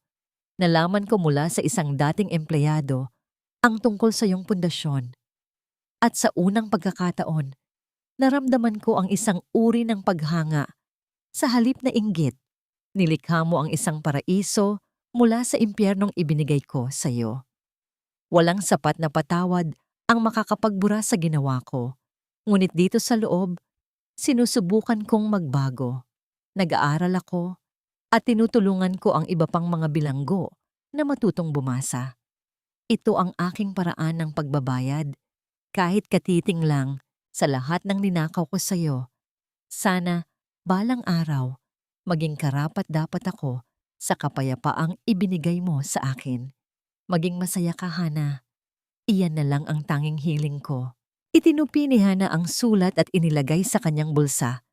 Nalaman ko mula sa isang dating empleyado ang tungkol sa iyong pundasyon. At sa unang pagkakataon, naramdaman ko ang isang uri ng paghanga. Sa halip na inggit, nilikha mo ang isang paraiso mula sa impyernong ibinigay ko sa iyo. Walang sapat na patawad ang makakapagbura sa ginawa ko. Ngunit dito sa loob, sinusubukan kong magbago. Nag-aaral ako at tinutulungan ko ang iba pang mga bilanggo na matutong bumasa. Ito ang aking paraan ng pagbabayad, kahit katiting lang sa lahat ng ninakaw ko sa iyo. Sana, balang araw, maging karapat-dapat ako sa kapayapaang ibinigay mo sa akin. Maging masaya ka, Hana. Iyan na lang ang tanging hiling ko. Itinupi ni Hana ang sulat at inilagay sa kanyang bulsa.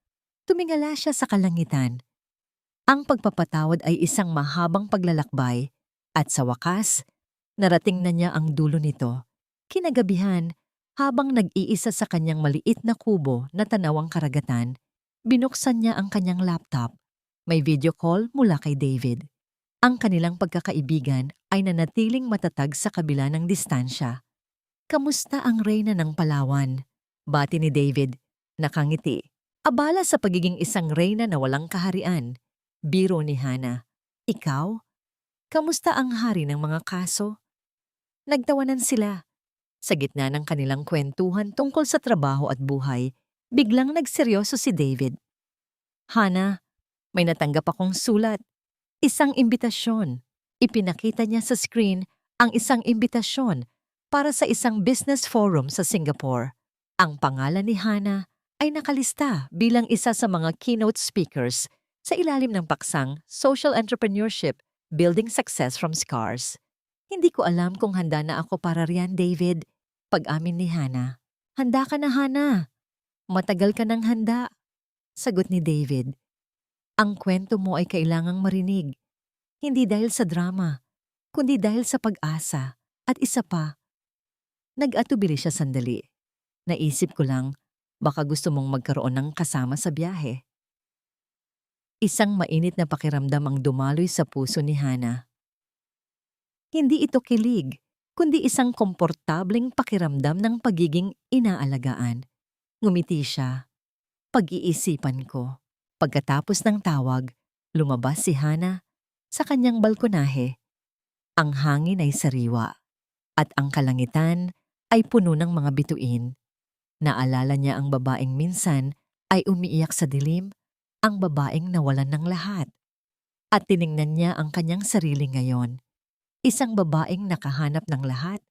Tumingala siya sa kalangitan. Ang pagpapatawad ay isang mahabang paglalakbay at sa wakas, narating na niya ang dulo nito. Kinagabihan, habang nag-iisa sa kanyang maliit na kubo na tanawang karagatan, binuksan niya ang kanyang laptop. May video call mula kay David. Ang kanilang pagkakaibigan ay nanatiling matatag sa kabila ng distansya. Kamusta ang reyna ng Palawan? Bati ni David, nakangiti. Abala sa pagiging isang reyna na walang kaharian. Biro ni Hana. Ikaw? Kamusta ang hari ng mga kaso? Nagtawanan sila. Sa gitna ng kanilang kwentuhan tungkol sa trabaho at buhay, biglang nagseryoso si David. Hana, may natanggap akong sulat. Isang imbitasyon. Ipinakita niya sa screen ang isang imbitasyon para sa isang business forum sa Singapore. Ang pangalan ni Hana ay nakalista bilang isa sa mga keynote speakers sa ilalim ng paksang Social Entrepreneurship, Building Success from Scars. Hindi ko alam kung handa na ako para riyan, David. Pag-amin ni Hana. Handa ka na, Hana. Matagal ka nang handa. Sagot ni David. Ang kwento mo ay kailangang marinig. Hindi dahil sa drama, kundi dahil sa pag-asa. At isa pa, nag-atubili siya sandali. Naisip ko lang, baka gusto mong magkaroon ng kasama sa biyahe. Isang mainit na pakiramdam ang dumaloy sa puso ni Hana. Hindi ito kilig, kundi isang komportableng pakiramdam ng pagiging inaalagaan. Ngumiti siya. Pag-iisipan ko. Pagkatapos ng tawag, lumabas si Hana sa kanyang balkonahe. Ang hangin ay sariwa at ang kalangitan ay puno ng mga bituin. Naalala niya ang babaeng minsan ay umiiyak sa dilim, ang babaeng nawalan ng lahat. At tiningnan niya ang kanyang sarili ngayon. Isang babaeng nakahanap ng lahat,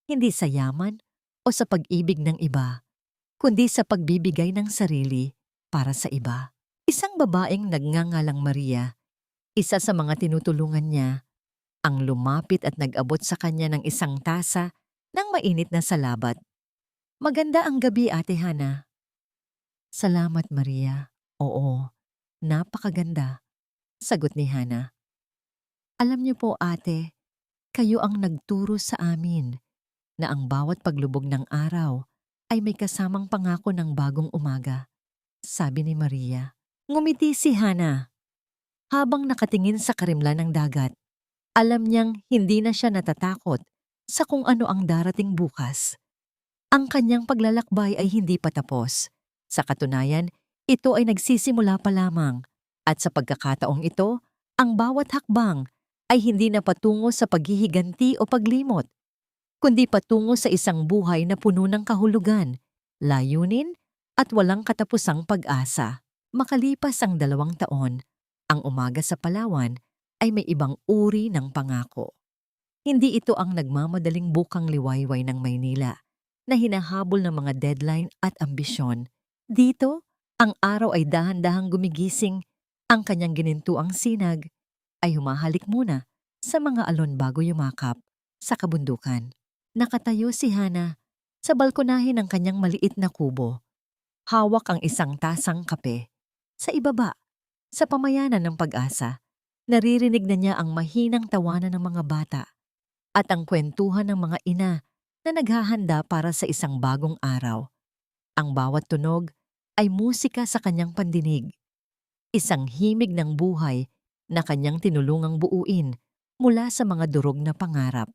hindi sa yaman o sa pag-ibig ng iba, kundi sa pagbibigay ng sarili para sa iba. Isang babaeng nagngangalang Maria, isa sa mga tinutulungan niya, ang lumapit at nag-abot sa kanya ng isang tasa ng mainit na salabat. Maganda ang gabi, Ate Hana. Salamat, Maria. Oo, napakaganda. Sagot ni Hana. Alam niyo po, ate, kayo ang nagturo sa amin na ang bawat paglubog ng araw ay may kasamang pangako ng bagong umaga. Sabi ni Maria. Ngumiti si Hana. Habang nakatingin sa karimlan ng dagat, alam niyang hindi na siya natatakot sa kung ano ang darating bukas. Ang kanyang paglalakbay ay hindi pa tapos. Sa katunayan, ito ay nagsisimula pa lamang. At sa pagkakataong ito, ang bawat hakbang ay hindi na patungo sa paghihiganti o paglimot, kundi patungo sa isang buhay na puno ng kahulugan, layunin at walang katapusang pag-asa. Makalipas ang 2 taon, ang umaga sa Palawan ay may ibang uri ng pangako. Hindi ito ang nagmamadaling bukang liwayway ng Maynila na hinahabol ng mga deadline at ambisyon. Dito, ang araw ay dahan-dahang gumigising, ang kanyang ginintuang sinag ay humahalik muna sa mga alon bago yumakap sa kabundukan. Nakatayo si Hana sa balkonahe ng kanyang maliit na kubo. Hawak ang isang tasang kape. Sa ibaba, sa pamayanan ng pag-asa, naririnig na niya ang mahinang tawanan ng mga bata at ang kwentuhan ng mga ina na naghahanda para sa isang bagong araw. Ang bawat tunog ay musika sa kanyang pandinig. Isang himig ng buhay na kanyang tinulungang buuin mula sa mga durog na pangarap.